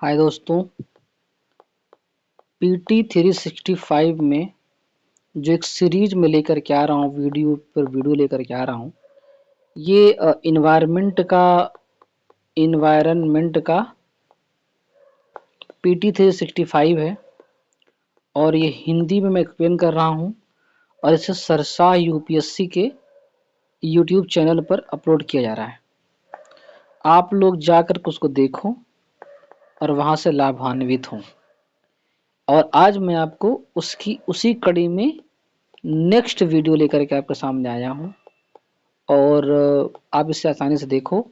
हाय दोस्तों, पीटी 365 में जो एक सीरीज में लेकर के आ रहा हूँ, वीडियो पर वीडियो लेकर के आ रहा हूँ। ये इन्वायरमेंट का पीटी 365 है और ये हिंदी में मैं एक्सप्लेन कर रहा हूँ और इसे सरसा यूपीएससी के यूट्यूब चैनल पर अपलोड किया जा रहा है। आप लोग जाकर के उसको देखो और वहाँ से लाभान्वित हों। और आज मैं आपको उसी कड़ी में नेक्स्ट वीडियो लेकर के आपके सामने आया हूँ और आप इसे आसानी से देखो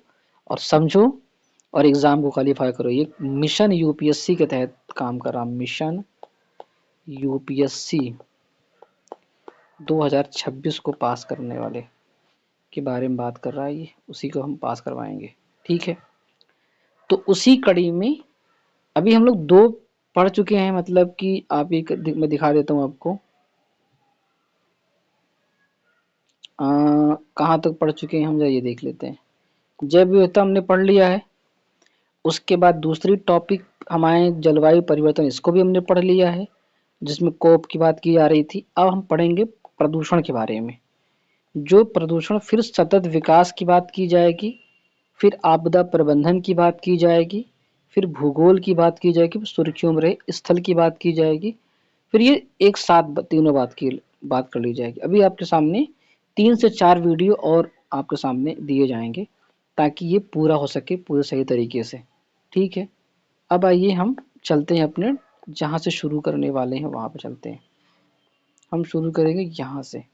और समझो और एग्ज़ाम को क्वालिफाई करो। ये मिशन यूपीएससी के तहत काम कर रहा हूँ। मिशन यूपीएससी 2026 को पास करने वाले के बारे में बात कर रहा है। ये उसी को हम पास करवाएंगे, ठीक है। तो उसी कड़ी में अभी हम लोग 2 पढ़ चुके हैं, मतलब कि आप एक मैं दिखा देता हूँ आपको। कहाँ तक पढ़ चुके हैं हम, ये देख लेते हैं। जैव विविधता हमने पढ़ लिया है। उसके बाद दूसरी टॉपिक हमारे जलवायु परिवर्तन, इसको भी हमने पढ़ लिया है, जिसमें कोप की बात की जा रही थी। अब हम पढ़ेंगे प्रदूषण के बारे में। जो प्रदूषण, फिर सतत विकास की बात की जाएगी, फिर आपदा प्रबंधन की बात की जाएगी, फिर भूगोल की बात की जाएगी, सुर्खियों में रहे स्थल की बात की जाएगी, फिर ये एक साथ तीनों बात कर ली जाएगी। अभी आपके सामने 3 से 4 वीडियो और आपके सामने दिए जाएंगे ताकि ये पूरा हो सके पूरे सही तरीके से, ठीक है। अब आइए हम चलते हैं अपने जहाँ से शुरू करने वाले हैं वहाँ पे चलते हैं। हम शुरू करेंगे यहाँ से,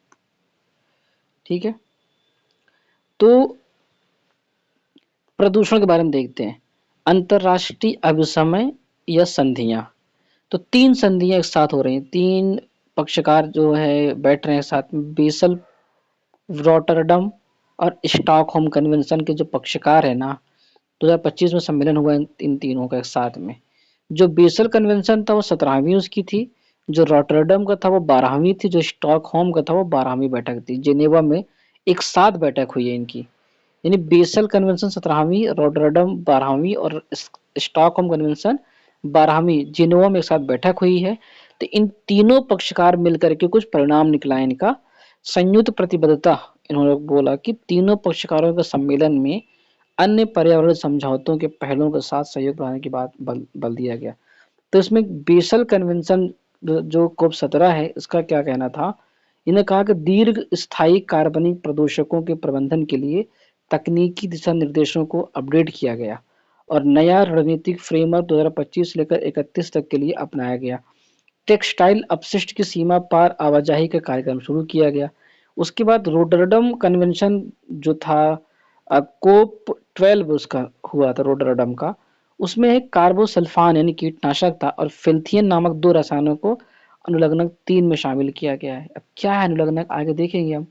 ठीक है। तो प्रदूषण के बारे में देखते हैं। अंतर्राष्ट्रीय अभिसमय या संधियां। तो 3 संधियां एक साथ हो रही हैं। 3 पक्षकार जो है बैठ रहे हैं साथ में। बेसल, रॉटरडम और स्टॉकहोम कन्वेंशन के जो पक्षकार है ना, 2025 में सम्मेलन हुआ इन तीनों का एक साथ में। जो बेसल कन्वेंशन था वो 17वीं उसकी थी, जो रॉटरडम का था वो 12वीं थी, जो स्टॉकहोम का था वो 12वीं बैठक थी। जेनेवा में एक साथ बैठक हुई है इनकी, यानी बेसल कन्वेंशन 17वीं, रॉटरडम 12वीं और स्टॉकहोम कन्वेंशन 12वीं जेनेवा में एक साथ बैठक हुई है। तो इन तीनों पक्षकार मिलकर के कुछ परिणाम निकला है इनका। संयुक्त प्रतिबद्धता, इन्होंने बोला कि तीनों पक्षकारों के सम्मेलन में अन्य पर्यावरण समझौतों के पहलों के साथ सहयोग बढ़ाने की बात बल दिया गया। तो इसमें बेसल कन्वेंशन जो कोप 17 है, इसका क्या कहना था। इन्हें कहा कि दीर्घ स्थायी कार्बनिक प्रदूषकों के प्रबंधन के लिए तकनीकी दिशा निर्देशों को अपडेट किया गया और नया रणनीतिक फ्रेमवर्क 2025 से लेकर 31 तक के लिए अपनाया गया। टेक्सटाइल अपशिष्ट की सीमा पार आवाजाही का कार्यक्रम शुरू किया गया। उसके बाद रोटरडम कन्वेंशन जो था, कोप 12 उसका हुआ था रोटरडम का। उसमें एक कार्बोसल्फान यानी कीटनाशक था और फिल्थियन नामक 2 रसायनों को अनुलग्नक 3 में शामिल किया गया है। अब क्या है अनुलग्नक, आगे देखेंगे हम।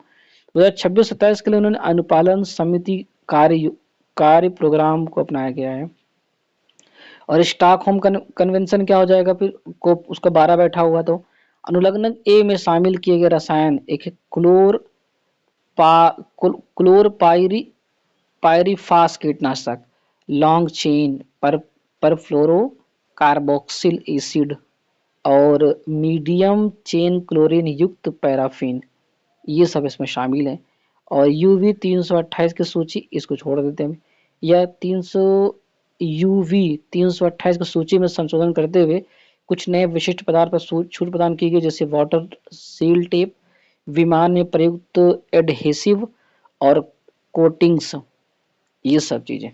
2026-27 के लिए उन्होंने अनुपालन समिति कार्य प्रोग्राम को अपनाया गया है। और स्टॉकहोम कन्वेंशन क्या हो जाएगा फिर, को उसका 12 बैठा हुआ। तो अनुलग्नक ए में शामिल किए गए रसायन एक है क्लोर पायरीफास कीटनाशक, लॉन्ग चेन परफ्लोरो कार्बोक्सिल एसिड और मीडियम चेन क्लोरीन युक्त पैराफिन, ये सब इसमें शामिल है। और यूवी 328 की सूची, इसको छोड़ देते हैं। यह 300 यूवी 328 की सूची में संशोधन करते हुए कुछ नए विशिष्ट पदार्थ पर छूट प्रदान की गई, जैसे वाटर सील टेप, विमान में प्रयुक्त एडहेसिव और कोटिंग्स, ये सब चीजें।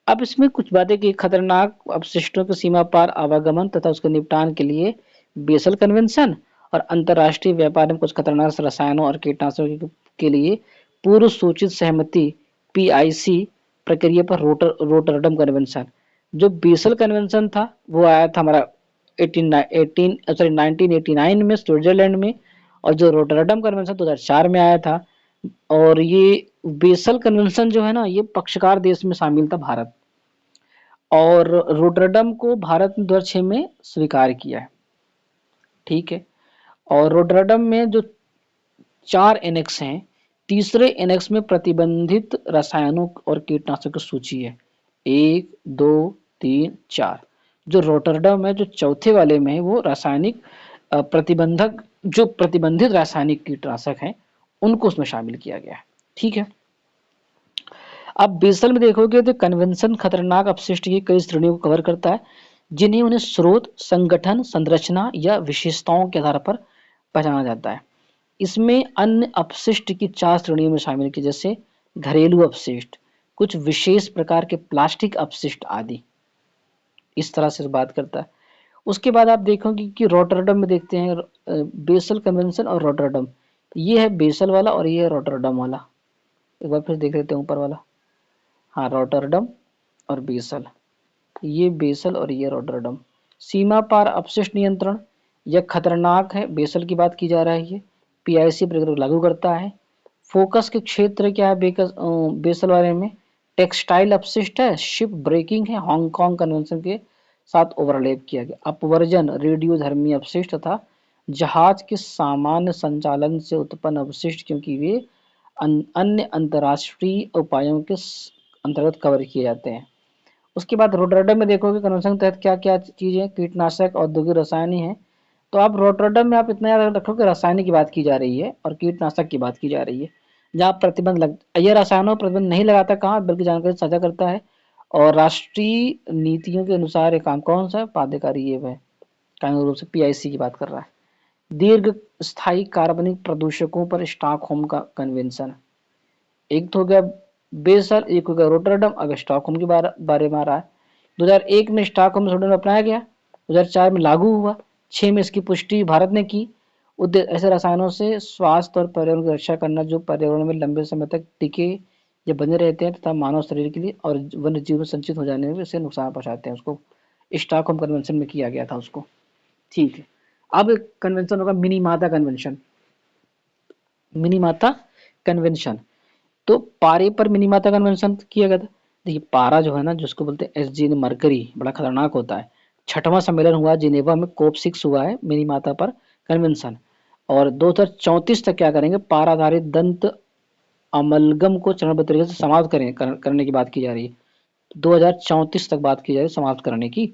अब इसमें कुछ बातें कि खतरनाक अपशिष्टों के सीमा पार आवागमन तथा उसके निपटान के लिए बेसल कन्वेंशन और अंतर्राष्ट्रीय व्यापार में कुछ खतरनाक रसायनों और कीटनाशकों के लिए पूर्व सूचित सहमति पीआईसी प्रक्रिया पर रोटरडम कन्वेंशन। जो बेसल कन्वेंशन था वो आया था हमारा 1989 में स्विट्जरलैंड में, और जो रोटरडम कन्वेंशन 2004 में आया था। और ये बेसल कन्वेंशन जो है ना, ये पक्षकार देश में शामिल था भारत, और रोटरडम को भारत ने 2006 में स्वीकार किया है, ठीक है। और रोटरडम में जो 4 एनेक्स हैं, तीसरे एनेक्स में प्रतिबंधित रसायनों और कीटनाशक की सूची है, 1 2 3 4। जो रोटरडम है जो चौथे वाले में है वो रासायनिक प्रतिबंधक, जो प्रतिबंधित रासायनिक कीटनाशक हैं उनको उसमें शामिल किया गया है। ठीक है। आप बेसल में देखोगे तो कन्वेंशन खतरनाक अपशिष्ट की कई श्रेणियों को कवर करता है, जिन्हें उन्हें स्रोत, संगठन, संरचना या विशेषताओं के आधार पर पहचाना जाता है। इसमें अन्य अपशिष्ट की 4 श्रेणियों में शामिल की, जैसे घरेलू अपशिष्ट, कुछ विशेष प्रकार के प्लास्टिक अपशिष्ट आदि। इस तरह से बात करता है। उसके बाद आप देखोगे कि रोटरडम में देखते हैं बेसल कन्वेंशन और रोटरडम। ये है बेसल वाला और ये है रोटरडम वाला। एक बार फिर देख लेते हैं ऊपर वाला। हाँ, रोटरडम और बेसल, ये बेसल और ये रोटरडम। सीमा पार अपशिष्ट नियंत्रण, यह खतरनाक है, बेसल की बात की जा रही है, पीआईसी प्रक्रिया लागू करता है। फोकस के क्षेत्र क्या है बेसल वाले में, टेक्सटाइल अपशिष्ट है, शिप ब्रेकिंग है, हांगकांग कन्वेंशन के साथ ओवरलैप किया गया। अपवर्जन, रेडियोधर्मी अपशिष्ट तथा जहाज के सामान्य संचालन से उत्पन्न अपशिष्ट, क्योंकि वे अन्य अंतर्राष्ट्रीय उपायों के अंतर्गत कवर किए जाते हैं। उसके बाद रोटरडम में देखोगे कन्वेंशन के तहत क्या क्या चीजें, कीटनाशक, औद्योगिक रसायन है। तो आप रोटरडम में आप इतना याद रखो कि रसायन की बात की जा रही है और कीटनाशक की बात की जा रही है। जहाँ प्रतिबंध लग, यह रसायनों पर प्रतिबंध नहीं लगाता, कहाँ बल्कि जानकारी साझा करता है और राष्ट्रीय नीतियों के अनुसार ये काम कौन सा है, बाध्यकारी ये है, कानूनी रूप से पीआईसी की बात कर रहा है। दीर्घ स्थायी कार्बनिक प्रदूषकों पर स्टॉकहोम का कन्वेंशन, एक तो हो गया बेसल, एक हो गया रोटरडम, अब स्टॉकहोम के बारे में आ रहा है। 2001 में स्टॉकहोम संशोधन अपनाया गया, 2004 में लागू हुआ, 6 में इसकी पुष्टि भारत ने की। उद्देश्य ऐसे रसायनों से स्वास्थ्य और पर्यावरण की रक्षा करना जो पर्यावरण में लंबे समय तक टिके या बने रहते हैं तथा मानव शरीर के लिए और वन्य जीव में संचित हो जाने में इसे नुकसान पहुंचाते हैं, उसको स्टॉकहोम कन्वेंशन में किया गया था उसको। ठीक है। अब कन्वेंशन होगा मिनीमाता कन्वेंशन। मिनीमाता कन्वेंशन तो पारे पर मिनीमाता कन्वेंशन किया गया था। देखिए पारा जो है ना, जिसको बोलते हैं एसजी मरकरी, बड़ा खतरनाक होता है। छठवां सम्मेलन हुआ जिनेवा में, कोप 6 हुआ है मिनीमाता पर कन्वेंशन। और 2034 तक क्या करेंगे, पारा आधारित दंत अमलगम को चरणबद्ध तरीके से समाप्त करने की बात की जा रही है। 2034 तक बात की जा रही है समाप्त करने की।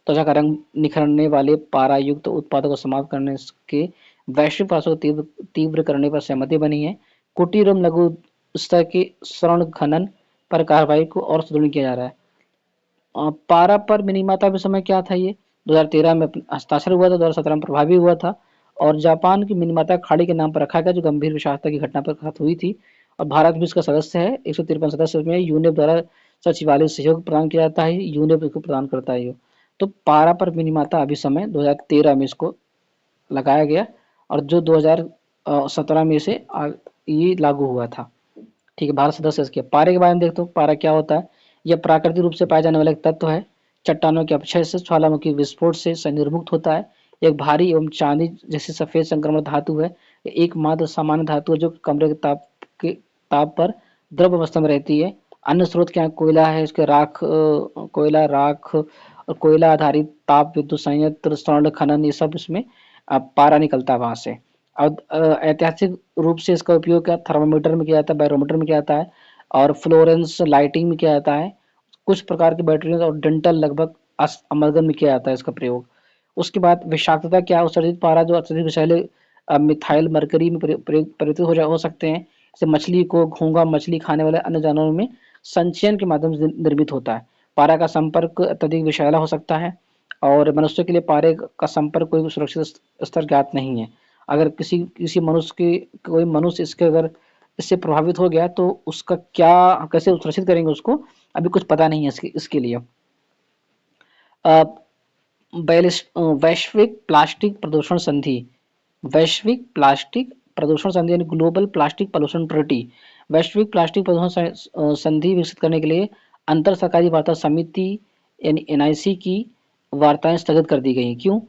त्वचा का रंग निखरने वाले पारा युक्त उत्पादों को समाप्त करने के वैश्विक प्रयासों को तीव्र तीव्र करने पर सहमति बनी है। कुटीर एवं लघु स्तर के स्वर्ण खनन पर कार्रवाई को और सुदृढ़ किया जा रहा है। पारा पर मिनीमाता में समय क्या था, ये 2013 में हस्ताक्षर हुआ था, 2017 में प्रभावी हुआ था और जापान की मिनीमाता खाड़ी के नाम पर रखा गया, जो गंभीर विषाक्तता की घटना पर खत्म हुई थी। और भारत भी इसका सदस्य है, 153 सदस्य में यूनेप द्वारा सचिवालय सहयोग प्रदान किया जाता है, यूनेप इसको प्रदान करता है। तो पारा पर मिनीमाता अभी समय 2013 में इसको लगाया गया और जो 2017 में से ये लागू हुआ था। ठीक है, भारत सदस्य इसके। पारे के बारे में देखते हो, पारा क्या होता है। यह प्राकृतिक रूप से पाए जाने वाला एक तत्व है, चट्टानों के अपक्षय से, ज्वालामुखी विस्फोट से निर्मुक्त होता है। एक भारी एवं चांदी जैसी सफेद संक्रमण धातु है, एकमात्र सामान्य धातु है जो कमरे के ताप पर द्रव अवस्था में रहती है। अन्य स्रोत क्या है, कोयला है, इसके राख, कोयला, राख और कोयला आधारित ताप विद्युत संयंत्र, स्वर्ण खनन, ये सब इसमें पारा निकलता है वहां से। और ऐतिहासिक रूप से इसका उपयोग क्या थर्मामीटर में किया जाता है, बैरोमीटर में किया जाता है और फ्लोरेंस लाइटिंग में किया जाता है। कुछ प्रकार की बैटरियों और डेंटल लगभग अमलगन में किया जाता है इसका प्रयोग। उसके बाद विषाक्तता क्या है, उत्सर्जित पारा जो अत्यधिक विषैले मिथाइल मरकरी में परिवर्तित हो सकते हैं। जैसे मछली को, घोंगा मछली खाने वाले अन्य जानवरों में संचयन के माध्यम से निर्मित होता है। पारा का संपर्क अत्यधिक विषैला हो सकता है और मनुष्य के लिए पारे का संपर्क कोई सुरक्षित स्तर ज्ञात नहीं है। अगर किसी किसी मनुष्य की कोई मनुष्य इसके अगर इससे प्रभावित हो गया तो उसका क्या, कैसे सुरक्षित करेंगे उसको, अभी कुछ पता नहीं है इसके लिए। वैश्विक प्लास्टिक प्रदूषण संधि, वैश्विक प्लास्टिक प्रदूषण संधि यानी ग्लोबल प्लास्टिक पोल्यूशन ट्रीटी, वैश्विक प्लास्टिक प्रदूषण संधि विकसित करने के लिए अंतर सरकारी वार्ता समिति यानी एनआईसी की वार्ताएं स्थगित कर दी गई हैं। क्यों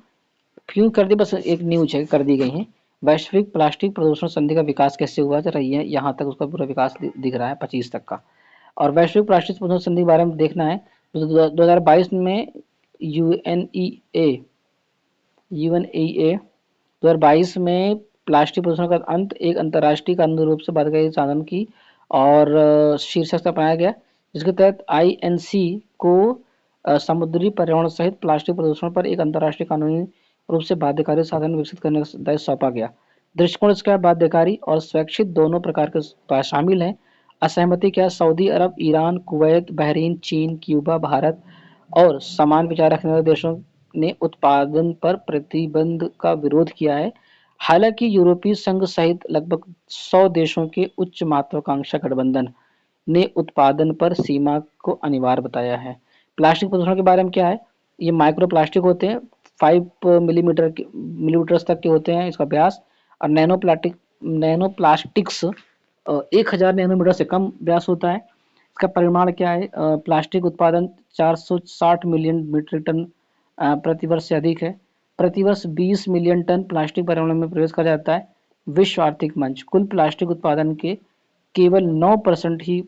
क्यों कर दी, बस एक न्यूज है, कर दी गई है। वैश्विक प्लास्टिक प्रदूषण संधि का विकास कैसे हुआ रही है, यहाँ तक उसका पूरा विकास दिख रहा है 25 तक का। और वैश्विक प्लास्टिक प्रदूषण संधि के बारे में देखना है तो 2022 में यूएनईए यूएनईए 2022 में प्लास्टिक प्रदूषण का अंत एक अंतर्राष्ट्रीय कानूनी रूप से बाध्यकारी साधन की और शीर्षक से अपनाया गया, जिसके तहत आईएनसी को समुद्री पर्यावरण सहित प्लास्टिक प्रदूषण पर एक अंतर्राष्ट्रीय कानूनी रूप से बाध्यकारी साधन विकसित करने का दायित्व सौंपा गया। दृष्टिकोण इसका बाध्यकारी और स्वैच्छिक दोनों प्रकार के शामिल हैं। असहमति क्या है? सऊदी अरब, ईरान, कुवैत, बहरीन, चीन, क्यूबा, भारत और समान विचार रखने वाले देशों ने उत्पादन पर प्रतिबंध का विरोध किया है। हालांकि यूरोपीय संघ सहित लगभग 100 देशों के उच्च महत्वाकांक्षा गठबंधन ने उत्पादन पर सीमा को अनिवार्य बताया है। प्लास्टिक प्रदूषण के बारे में क्या है? ये माइक्रो प्लास्टिक होते हैं, 5 मिलीमीटर तक के होते हैं इसका व्यास। और नैनो प्लास्टिक्स 1000 नैनोमीटर से कम व्यास होता है। इसका परिमाण क्या है? प्लास्टिक उत्पादन 460 मिलियन मीट्रिक टन प्रतिवर्ष से अधिक है। प्रतिवर्ष 20 मिलियन टन प्लास्टिक पर्यावरण में प्रवेश कर जाता है। विश्व आर्थिक मंच कुल प्लास्टिक उत्पादन के केवल 9% ही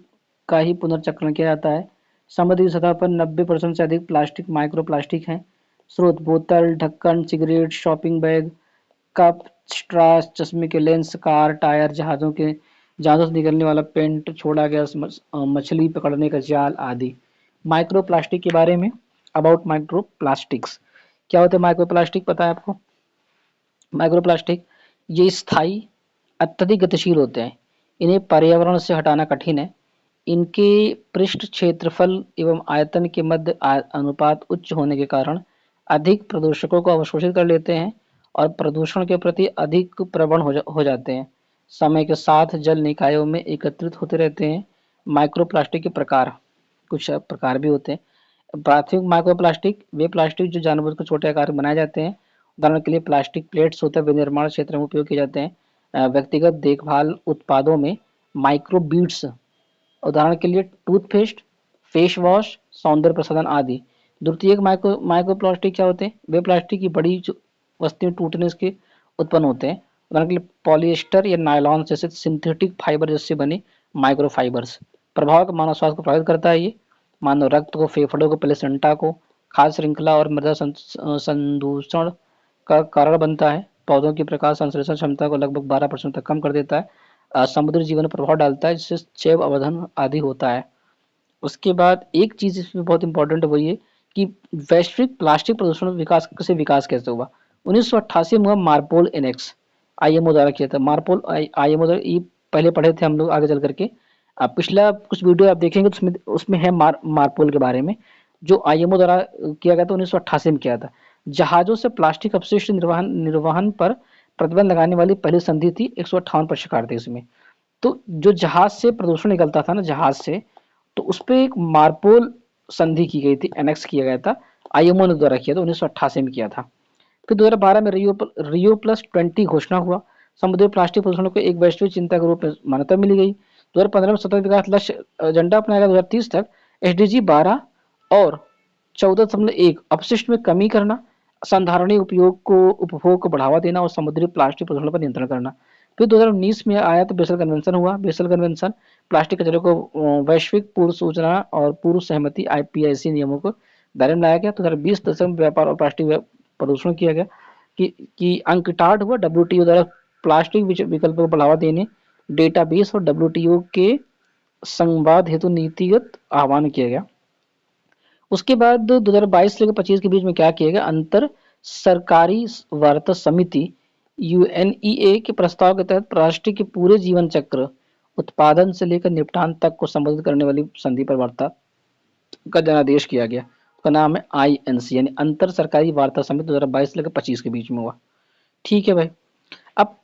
का ही पुनर्चक्रण किया जाता है। समुद्री सतह पर 90% से अधिक प्लास्टिक माइक्रो प्लास्टिक है। स्रोत बोतल, ढक्कन, cigarette, shopping bag, cup, straw, चश्मे के लेंस, कार, टायर, जहाज़ों से निकलने वाला पेंट, छोड़ा गया मछली पकड़ने का जाल आदि। माइक्रो प्लास्टिक के बारे में, अबाउट माइक्रो प्लास्टिक्स, क्या होते हैं माइक्रो प्लास्टिक पता है आपको? माइक्रोप्लास्टिक ये स्थायी, अत्यधिक गतिशील होते हैं। इन्हें पर्यावरण से हटाना कठिन है। इनके पृष्ठ क्षेत्रफल एवं आयतन के मध्य अनुपात उच्च होने के कारण अधिक प्रदूषकों को अवशोषित कर लेते हैं और प्रदूषण के प्रति अधिक प्रवण हो जाते हैं। समय के साथ जल निकायों में एकत्रित होते रहते हैं। माइक्रोप्लास्टिक के प्रकार, कुछ प्रकार भी होते हैं। प्राथमिक माइक्रोप्लास्टिक वे प्लास्टिक जो जानवरों को छोटे आकार में बनाए जाते हैं। उदाहरण के लिए प्लास्टिक प्लेट्स होते हैं, विनिर्माण क्षेत्र में उपयोग किए जाते हैं। व्यक्तिगत देखभाल उत्पादों में माइक्रो बीड्स, उदाहरण के लिए टूथपेस्ट, फेस वॉश, सौंदर्य प्रसाधन आदि। द्वितीयक माइक्रोप्लास्टिक क्या होते हैं? वे प्लास्टिक की बड़ी वस्तुएं टूटने से उत्पन्न होते हैं। उदाहरण के लिए पॉलिएस्टर या नायलॉन जैसे सिंथेटिक फाइबर जैसे बने माइक्रोफाइबर्स। प्रभाव का मानव स्वास्थ्य को प्रभावित करता है ये। मानव रक्त को, फेफड़ों को, प्लेसेंटा को, खाद्य श्रृंखला और मृदा संदूषण का कारण बनता है। पौधों की प्रकाश संश्लेषण क्षमता को लगभग 12% तक कम कर देता है। समुद्री जीवन पर प्रभाव डालता है, जिससे जैव अवधन आदि होता है। उसके बाद एक चीज इसमें बहुत इंपॉर्टेंट वही है कि वैश्विक प्लास्टिक प्रदूषण विकास कैसे हुआ। 1988 में हुआ मार्पोल इनेक्स, आईएमओ द्वारा किया था। मार्पोल आईएमओ द्वारा, ये पहले पढ़े थे हम लोग आगे चल करके। आप पिछला कुछ वीडियो आप देखेंगे तो उसमें उसमें है मार्पोल के बारे में, जो आईएमओ द्वारा किया गया था, 1988 में किया था। जहाजों से प्लास्टिक अपशिष्ट निर्वहन पर प्रतिबंध लगाने वाली पहली संधि थी। 158 पक्षकार थे इसमें। तो जो जहाज से प्रदूषण निकलता था ना, जहाज से, तो उस पे एक मार्पोल संधि की गई थी, एनेक्स किया गया था। आईएमओ ने द्वारा किया था, 1988 में किया था। फिर 2012 में रियो+20 घोषणा हुआ। समुद्री प्लास्टिक प्रदूषण को एक वैश्विक चिंता के रूप में मान्यता मिली गई। 2015 में सतत विकास लक्ष्य एजेंडा अपनाया गया। 2030 तक एसडीजी 12 और 14.1 अपशिष्ट में कमी करना, संधारणीय उपभोग को बढ़ावा देना और समुद्री प्लास्टिक प्रदूषण पर नियंत्रण करना। फिर 2019 में आया तो बेसल कन्वेंशन हुआ। बेसल कन्वेंशन प्लास्टिक कचरे को वैश्विक पूर्व सूचना और पूर्व सहमति आईपीआईसी नियमों को दायरे में लाया गया। 2020 दशक में व्यापार और प्लास्टिक प्रदूषण किया गया कि अंकटाड हुआ डब्ल्यूटीओ द्वारा प्लास्टिक विकल्प को बढ़ावा देने, डेटाबेस और डब्ल्यूटीओ के संवाद हेतु नीतिगत आह्वान किया गया। उसके बाद 2022 से 25 के बीच में क्या किया गया? अंतर सरकारी वार्ता समिति यूएनईए के प्रस्ताव के तहत प्लास्टिक के पूरे जीवन चक्र, उत्पादन से लेकर निपटान तक को संबोधित करने वाली संधि पर वार्ता का जनादेश किया गया। उसका नाम है आईएनसी, यानी अंतर सरकारी वार्ता समिति 2022 से लेकर 25 के बीच में हुआ। ठीक है भाई। अब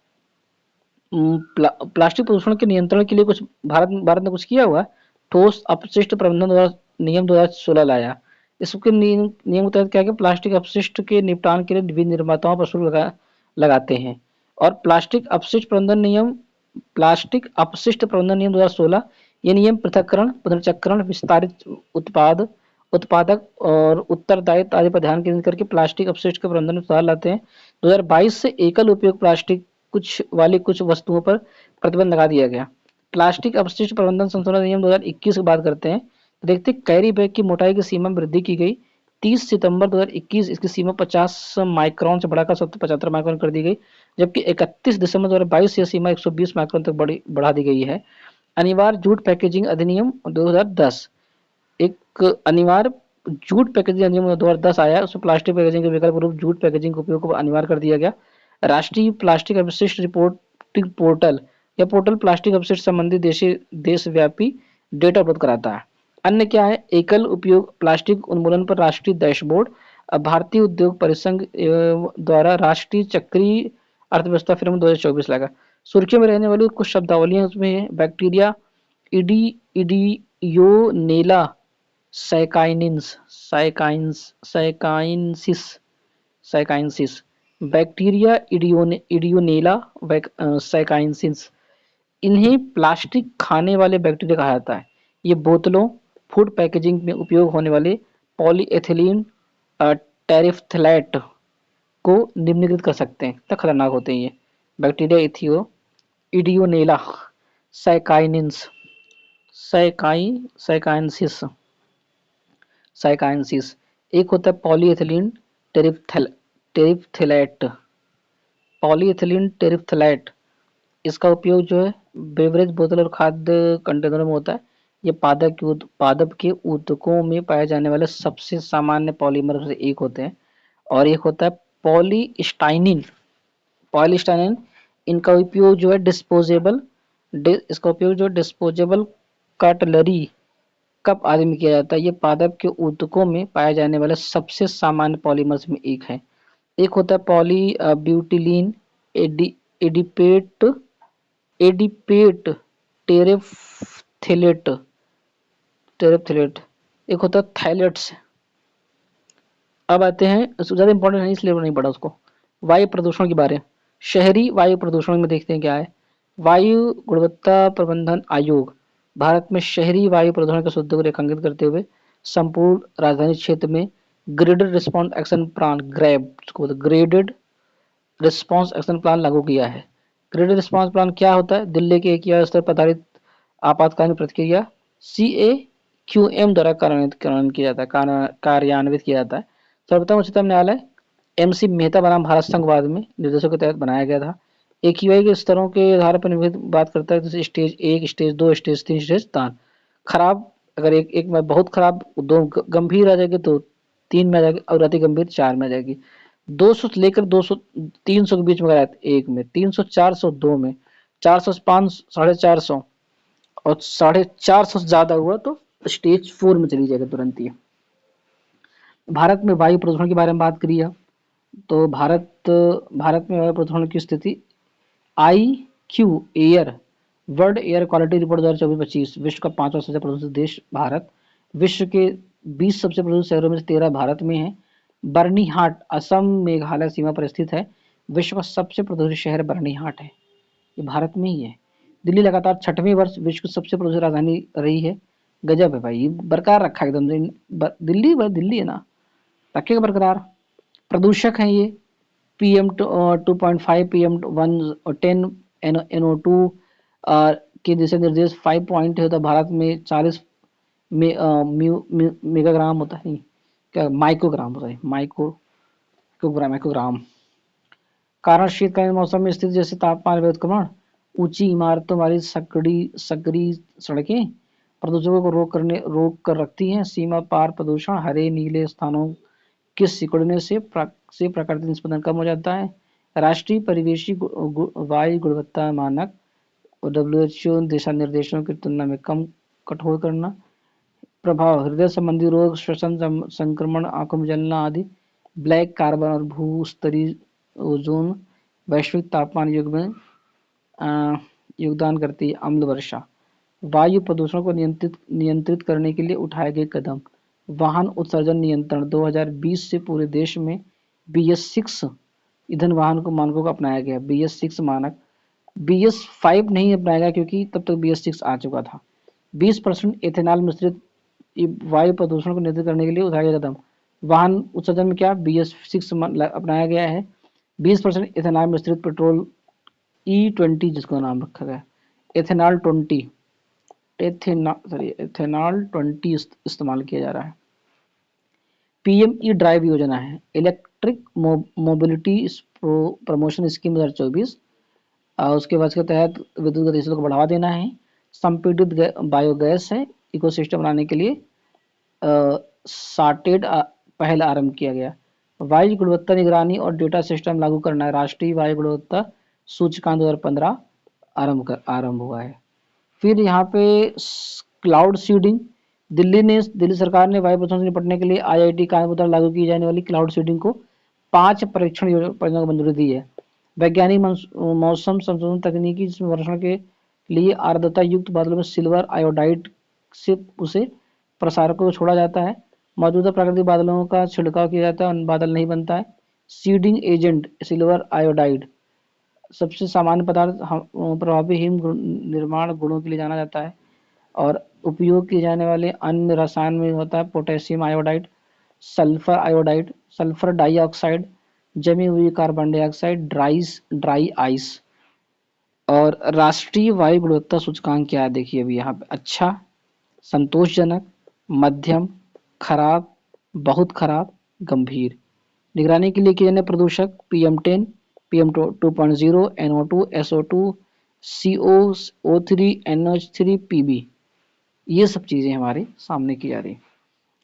प्लास्टिक प्रदूषण के नियंत्रण के लिए कुछ भारत ने कुछ किया हुआ है। ठोस अपशिष्ट प्रबंधन द्वारा नियम 2016 लाया। इसके नियम के तहत क्या है? प्लास्टिक अपशिष्ट के निपटान के लिए विनिर्माताओं पर शुल्क लगाते हैं। और प्लास्टिक अपशिष्ट प्रबंधन नियम 2016, ये नियम पृथक्करण, पुनर्चक्रण, विस्तारित उत्पादक और उत्तरदायित्व आदि पर ध्यान केंद्रित करके प्लास्टिक अपशिष्ट के प्रबंधन में सुधार लाते हैं। 2022 से एकल उपयोग प्लास्टिक कुछ वस्तुओं पर प्रतिबंध लगा दिया गया। प्लास्टिक अपशिष्ट प्रबंधन संशोधन नियम 2021 की बात करते हैं। देखते कैरी बैग की मोटाई की सीमा में वृद्धि की गई। 30 सितंबर 2021 इसकी सीमा 50 माइक्रोन से बढ़ाकर 75 माइक्रोन कर दी गई, जबकि 31 दिसंबर 2022 यह सीमा 120 माइक्रोन तक बढ़ा दी गई है। अनिवार्य जूट पैकेजिंग अधिनियम 2010, एक अनिवार्य जूट पैकेजिंग अधिनियम 2010 आया, उसमें प्लास्टिक पैकेजिंग के विकल्प रूप जूट पैकेजिंग के उपयोग को अनिवार्य कर दिया गया। राष्ट्रीय प्लास्टिक अपशिष्ट रिपोर्टिंग पोर्टल, यह पोर्टल प्लास्टिक अपशिष्ट संबंधी देशव्यापी डेटा उपलब्ध कराता है। अन्य क्या है, एकल उपयोग प्लास्टिक उन्मूलन पर राष्ट्रीय डैशबोर्ड, भारतीय उद्योग परिसंघ द्वारा राष्ट्रीय चक्रीय अर्थव्यवस्था फ्रेम 2024 लाएगा। सुर्खियों में रहने वाली कुछ शब्दावलियां उसमें है, बैक्टीरिया इडी इडियोनेला सैकाइनिन्स सैकाइंसिस सैकाइंसिस, बैक्टीरिया इडियोनेला सैकाइंसिस, इन्हें प्लास्टिक खाने वाले बैक्टीरिया कहा जाता है। ये बोतलों, फूड पैकेजिंग में उपयोग होने वाले पॉलीएथिलीन टेरिफ्थलैट को निम्नीकृत कर सकते हैं, कितना खतरनाक होते हैं ये बैक्टीरिया। इडियोनेला सैकाइनिन्स सैकाइंसिस साइकाइंसिस, एक होता है पॉलीएथिलीन टेरिफ्थलैट पॉलीएथिलीन टेरिफ्थलैट। इसका उपयोग जो है बेवरेज बोतल और खाद्य कंटेनरों में होता है। ये पादप के ऊतकों में पाए जाने वाले सबसे सामान्य पॉलीमर से एक होते हैं। और एक होता है पॉलीस्टाइनिन पॉलीस्टाइनिन, इनका उपयोग जो है डिस्पोजेबल कटलरी कप आदि में किया जाता है। ये पादप के ऊतकों में पाए जाने वाले सबसे सामान्य पॉलीमर्स में एक है। एक होता है पॉली ब्यूटिलीन एडिपेट एडिपेट टेरेफ्थेलेट टेरेफ्थेलेट, एक होता है थैलेट्स। अब आते हैं, ज्यादा इंपॉर्टेंट है इसलिए नहीं पढ़ा उसको। वायु प्रदूषण के बारे में, शहरी वायु प्रदूषण में देखते हैं क्या है। वायु गुणवत्ता प्रबंधन आयोग भारत में शहरी वायु प्रदूषण के मुद्दे को रेखांकित करते हुए संपूर्ण राजधानी क्षेत्र में graded response action plan graded response action plan लागू किया है। ग्रेडेड रिस्पॉन्स प्लान क्या होता है, दिल्ली के एक या स्तर पर आधारित आपातकालीन प्रतिक्रिया CAQM द्वारा कार्यान्वित किया जाता है। सर्वोत्तम उच्चतम न्यायालय MC मेहता बनाम भारत संघवाद में निर्देशों के तहत बनाया गया था। AQI के स्तरों के आधार पर निर्मित बात करता है, जैसे स्टेज 1, स्टेज 2, स्टेज 3, स्टेज तान खराब। अगर एक में बहुत खराब, दो गंभीर आ जाएगी, तो 3 में आ जाएगी, और अति गंभीर 4 में आ जाएगी। 200 से लेकर 200 300 के बीच में अगर एक में, 300 400 2 में, 400 से 500 450 और 450 से ज्यादा हुआ तो स्टेज 4 में चली जाएगी तुरंत ही। भारत में वायु प्रदूषण के बारे में बात करिए तो भारत में वायु प्रदूषण की स्थिति IQ air world air quality report 2024-25, विश्व का 5वां सबसे प्रदूषित देश भारत। विश्व के 20 सबसे प्रदूषित शहरों में से 13 भारत में है। बर्नीहाट असम मेघालय सीमा पर स्थित है। विश्व का सबसे प्रदूषित शहर बर्नीहाट है, ये भारत में ही है। दिल्ली लगातार 6वें वर्ष विश्व की सबसे प्रदूषित राजधानी रही है। गजब है भाई, ये बरकरार रखा है एकदम से। दिल्ली है ना, रखेगा बरकरार। प्रदूषक हैं ये PM 2.5, PM 10, NO2 के दिशा निर्देश 5 पॉइंट है। तो भारत में 40 मेगाग्राम होता है, क्या माइक्रोग्राम होता है, माइक्रोग्राम। कारण शीतकालीन मौसम में स्थिति जैसे तापमान में उत्क्रमण, ऊंची इमारतों वाली सकरी सड़कें प्रदूषकों को रोक कर रखती हैं। सीमा पार प्रदूषण, हरे नीले स्थानों के सिकुड़ने से प्राकृतिक निस्पंदन कम हो जाता है। राष्ट्रीय परिवेशी वायु गुणवत्ता मानक WHO दिशा निर्देशों की तुलना में कम कठोर करना। प्रभाव, हृदय संबंधी रोग, श्वसन संक्रमण, आंखों में जलना आदि। ब्लैक कार्बन और भूस्तरीय ओजोन वैश्विक तापमान युग में योगदान करती है। अम्ल वर्षा, वायु प्रदूषण को नियंत्रित करने के लिए उठाए गए कदम। वाहन उत्सर्जन नियंत्रण 2020 से पूरे देश में BS6 ईंधन वाहन को मानकों को अपनाया गया। BS6 मानक, BS5 नहीं अपनाया गया क्योंकि तब तक BS6 आ चुका था। 20% एथेनॉल मिश्रित वायु प्रदूषण को नियंत्रित करने के लिए उठाया गया कदम। वाहन उत्सर्जन में क्या BS6 अपनाया गया है। 20% एथेनॉल मिश्रित पेट्रोल E20 जिसका नाम रखा गया, एथेनॉल 20 इस्तेमाल किया जा रहा है। PME ड्राइव योजना है, इलेक्ट्रिक मोबिलिटी प्रमोशन स्कीम 2024। उसके बाद के तहत विद्युत गतिशीलता को बढ़ावा देना है। संपीड़ित बायोगैस है, इकोसिस्टम बनाने के लिए साटेड पहल आरंभ किया गया। वायु गुणवत्ता निगरानी और डेटा सिस्टम लागू करना है। राष्ट्रीय वायु गुणवत्ता सूचकांक 2015 आरंभ हुआ है। फिर यहाँ पे क्लाउड सीडिंग, दिल्ली सरकार ने वायु प्रदूषण से निपटने के लिए IIT कानपुर द्वारा लागू की जाने वाली क्लाउड सीडिंग को 5 परीक्षण परियोजनाओं को मंजूरी दी है। वैज्ञानिक मौसम संशोधन तकनीकी, जिसमें वर्षण के लिए आर्द्रता युक्त बादलों में सिल्वर आयोडाइड से उसे प्रसारकों को छोड़ा जाता है। मौजूदा प्राकृतिक बादलों का छिड़काव किया जाता है, बादल नहीं बनता है। सीडिंग एजेंट सिल्वर आयोडाइड सबसे सामान्य पदार्थ प्रभावी हिम निर्माण गुणों के लिए जाना जाता है। और उपयोग किए जाने वाले अन्य रसायन में होता है potassium iodide, sulphur iodide, sulphur dioxide, जमी हुई कार्बन डाइऑक्साइड, ड्राई आइस। और राष्ट्रीय वायु गुणवत्ता सूचकांक क्या है देखिए अभी यहाँ पे, अच्छा, संतोषजनक, मध्यम, खराब, बहुत खराब, गंभीर। निगरानी के लिए किए जाने प्रदूषक PM10, PM2.0, NO2, SO2, CO3, NH3, PB, ये सब चीजें हमारे सामने की जा रही है।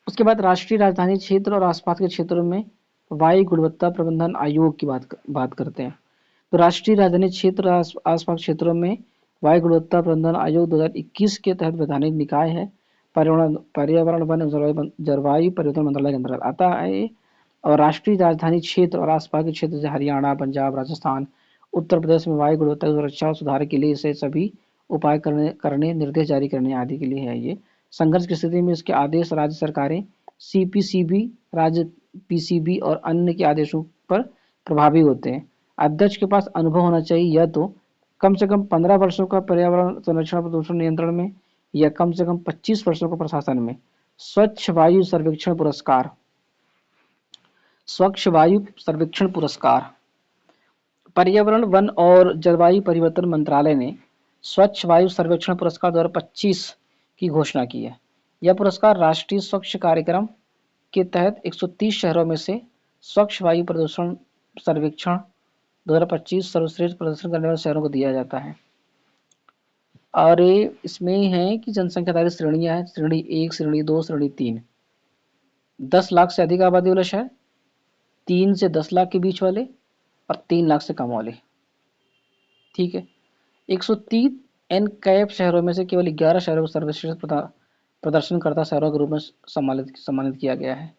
उसके बाद राष्ट्रीय राजधानी क्षेत्र और आसपास के क्षेत्रों में वायु गुणवत्ता प्रबंधन आयोग की बात करते हैं। तो राष्ट्रीय राजधानी क्षेत्र और आसपास क्षेत्रों में वायु गुणवत्ता प्रबंधन आयोग 2021 के तहत वैधानिक निकाय है। पर्यावरण वन एवं जलवायु परिवर्तन मंत्रालय के अंतर्गत आता है। और राष्ट्रीय राजधानी क्षेत्र और आसपास के क्षेत्र जैसे हरियाणा, पंजाब, राजस्थान, उत्तर प्रदेश में वायु गुणवत्ता की सुरक्षा और सुधार के लिए इसे सभी उपाय करने निर्देश जारी करने आदि के लिए है। ये संघर्ष की स्थिति में इसके आदेश राज्य सरकारें, CPCB, राज्य PCB और अन्य के आदेशों पर प्रभावी होते हैं। अध्यक्ष के पास अनुभव होना चाहिए, यह तो कम से कम 15 वर्षों का पर्यावरण संरक्षण प्रदूषण नियंत्रण में या कम से कम 25 वर्षों का प्रशासन में। स्वच्छ वायु सर्वेक्षण पुरस्कार, स्वच्छ वायु सर्वेक्षण पुरस्कार। पर्यावरण वन और जलवायु परिवर्तन मंत्रालय ने स्वच्छ वायु सर्वेक्षण पुरस्कार 2025 की घोषणा की है। यह पुरस्कार राष्ट्रीय स्वच्छ कार्यक्रम के तहत 130 शहरों में से स्वच्छ वायु प्रदूषण सर्वेक्षण 2025 सर्वश्रेष्ठ प्रदर्शन करने वाले शहरों को दिया जाता है। और इसमें है कि जनसंख्या आधारित श्रेणियां हैं, श्रेणी 1, श्रेणी 2, श्रेणी 3। 10 लाख से अधिक आबादी वाले शहर, 3 से 10 लाख के बीच वाले और 3 लाख से कम वाले। ठीक है। 130 एनकैप शहरों में से केवल 11 शहरों को सर्वश्रेष्ठ प्रदर्शनकर्ता शहरों के रूप में सम्मानित किया गया है।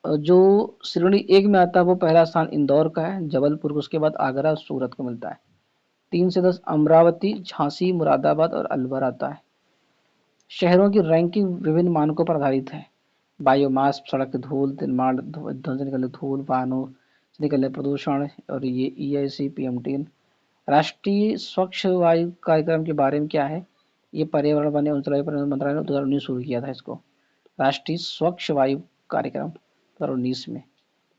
जो श्रेणी 1 में आता है वो पहला स्थान इंदौर का है, जबलपुर, उसके बाद आगरा, सूरत को मिलता है। 3 से 10 अमरावती, झांसी, मुरादाबाद और अलवर आता है। शहरों की रैंकिंग विभिन्न मानकों पर आधारित है। बायोमास, सड़क धूल, निर्माण ध्वंस से निकलने धूल, वाहनों से निकलने प्रदूषण, और ये EIC, PM10। राष्ट्रीय स्वच्छ वायु कार्यक्रम के बारे में क्या है, ये पर्यावरण वन एवं जलवायु परिवर्तन मंत्रालय ने 2019 शुरू किया था इसको, राष्ट्रीय स्वच्छ वायु कार्यक्रम 2019 में।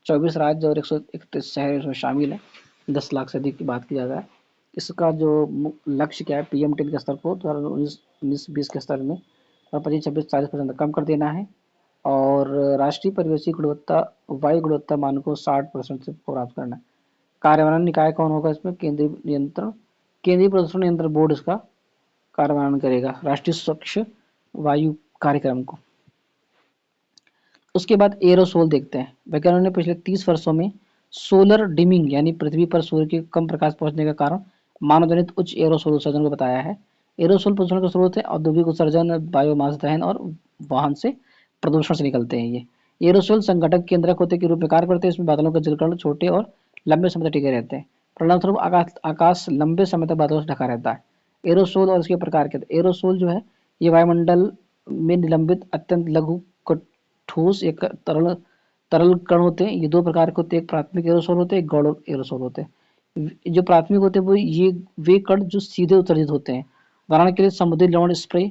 24 राज्य और 131 शहर इसमें शामिल है। 10 लाख से अधिक की बात की जाता है। इसका जो लक्ष्य क्या है, PM10 के स्तर को 2019-20 के स्तर में 25-26-40% कम कर देना है। और राष्ट्रीय परिवेशीय गुणवत्ता वायु गुणवत्ता मानक को 60% से प्राप्त करना है। कार्यान्वयन निकाय कौन होगा इसमें, केंद्रीय प्रदूषण नियंत्रण बोर्ड इसका कार्यान्वयन करेगा राष्ट्रीय स्वच्छ वायु कार्यक्रम को। उसके बाद एरोसोल देखते हैं। वैज्ञानिकों ने पिछले 30 वर्षों में सोलर डिमिंग यानी पृथ्वी पर सूर्य के कम प्रकाश पहुंचने के कारण मानव जनित उच्च एरोसोल उत्सर्जन को बताया है। एरोसोल प्रदूषण का स्रोत है औद्योगिक उत्सर्जन, बायोमास दहन और वाहन से प्रदूषण से निकलते हैं। ये एरोसोल संघटक केंद्रक होते के रूप में कार्य करते हैं। इसमें बादलों के जलकण छोटे और लंबे समय तक टिके रहते हैं। परिणामस्वरूप आकाश लंबे समय तक बादलों से ढका रहता है। एरोसोल और इसके प्रकार के, एरोसोल जो है ये वायुमंडल में निलंबित अत्यंत लघु ठोस एक तरल कण होते हैं। ये 2 प्रकार के होते हैं, एक प्राथमिक एरोसोल होते हैं, एक गौण एरोसोल होते हैं। जो प्राथमिक होते हैं वो वे कण जो सीधे उत्सर्जित होते हैं। उदाहरण के लिए समुद्री लवण स्प्रे,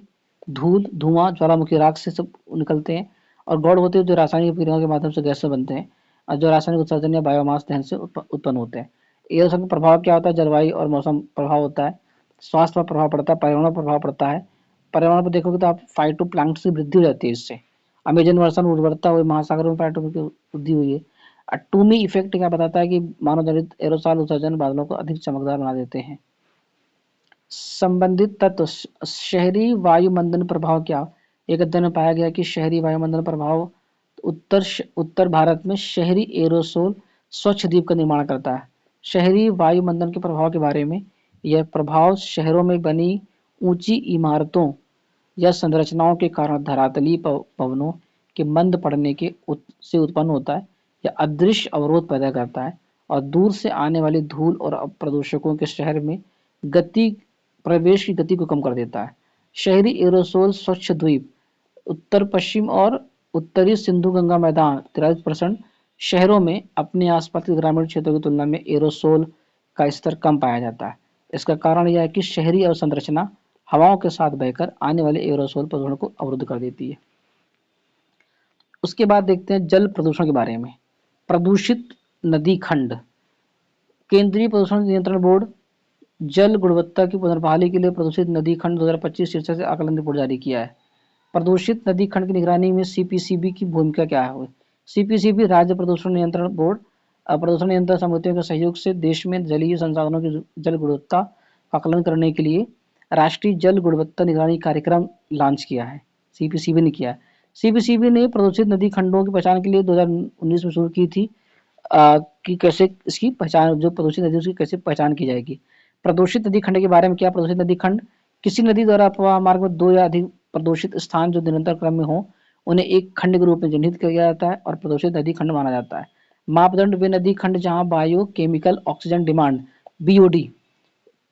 धूल, धुआं, ज्वालामुखी राख से सब निकलते हैं। और गौण होते हैं जो रासायनिक क्रियाओं के माध्यम से गैस बनते हैं और जो रासायनिक उत्सर्जन या बायोमास दहन से उत्पन्न होते हैं। एरोसोल का प्रभाव क्या होता है, जलवायु और मौसम प्रभाव होता है, स्वास्थ्य पर प्रभाव पड़ता है, पर्यावरण पर प्रभाव पड़ता है। पर्यावरण पर देखोगे तो आप फाइटोप्लैंक्टन की वृद्धि हो जाती है इससे। अमेजन वर्षा में उर्वरता हुई, महासागरों में फाइटोप्लैंक्टन की वृद्धि हुई है। टूमी इफेक्ट क्या बताता है कि मानव जनित एरोसोल उत्सर्जन बादलों को अधिक चमकदार बना देते हैं। संबंधित तत्व, शहरी वायुमंडल प्रभाव क्या, एक अध्ययन में पाया गया कि शहरी वायुमंडल प्रभाव उत्तर भारत में शहरी एरोसोल स्वच्छ द्वीप का निर्माण करता है। शहरी वायुमंडल के प्रभाव के बारे में, यह प्रभाव शहरों में बनी ऊंची इमारतों या संरचनाओं के कारण धरातलीय पवनों के मंद पड़ने से उत्पन्न होता है या अदृश्य अवरोध पैदा करता है और दूर से आने वाली धूल और प्रदूषकों के शहर में गति प्रवेश की गति को कम कर देता है। शहरी एरोसोल स्वच्छ द्वीप उत्तर पश्चिम और उत्तरी सिंधु गंगा मैदान 43% शहरों में अपने आसपास के ग्रामीण क्षेत्रों की तुलना में एरोसोल का स्तर कम पाया जाता है। इसका कारण यह है कि शहरी अवसंरचना हवाओं के साथ बहकर आने वाले एरोसोल प्रदूषण को अवरुद्ध कर देती है। उसके बाद देखते हैं जल प्रदूषण के बारे में। प्रदूषित नदी खंड। केंद्रीय प्रदूषण नियंत्रण बोर्ड जल गुणवत्ता की पुनर्बहाली के लिए प्रदूषित नदी खंड 2025 शीर्षक से आकलन रिपोर्ट जारी किया है। प्रदूषित नदी खंड की निगरानी में सीपीसीबी की भूमिका क्या है? सीपीसीबी राज्य प्रदूषण नियंत्रण बोर्ड प्रदूषण नियंत्रण समितियों के सहयोग से देश में जलीय संसाधनों की जल गुणवत्ता का आकलन करने के लिए राष्ट्रीय जल गुणवत्ता निगरानी कार्यक्रम लॉन्च किया है। सीपीसीबी ने किया है। सीपीसीबी ने प्रदूषित नदी खंडों की पहचान के लिए 2019 में शुरू की थी कि कैसे इसकी पहचान, जो प्रदूषित नदी उसकी कैसे पहचान की जाएगी। प्रदूषित नदी खंड के बारे में क्या? प्रदूषित नदी खंड किसी नदी द्वारा प्रवाह मार्ग में दो या अधिक प्रदूषित स्थान जो निरंतर क्रम में हो उन्हें एक खंड के रूप में चिन्हित किया जाता है और प्रदूषित नदी खंड माना जाता है। मापदंड वे नदी खंड जहां bio chemical oxygen demand BOD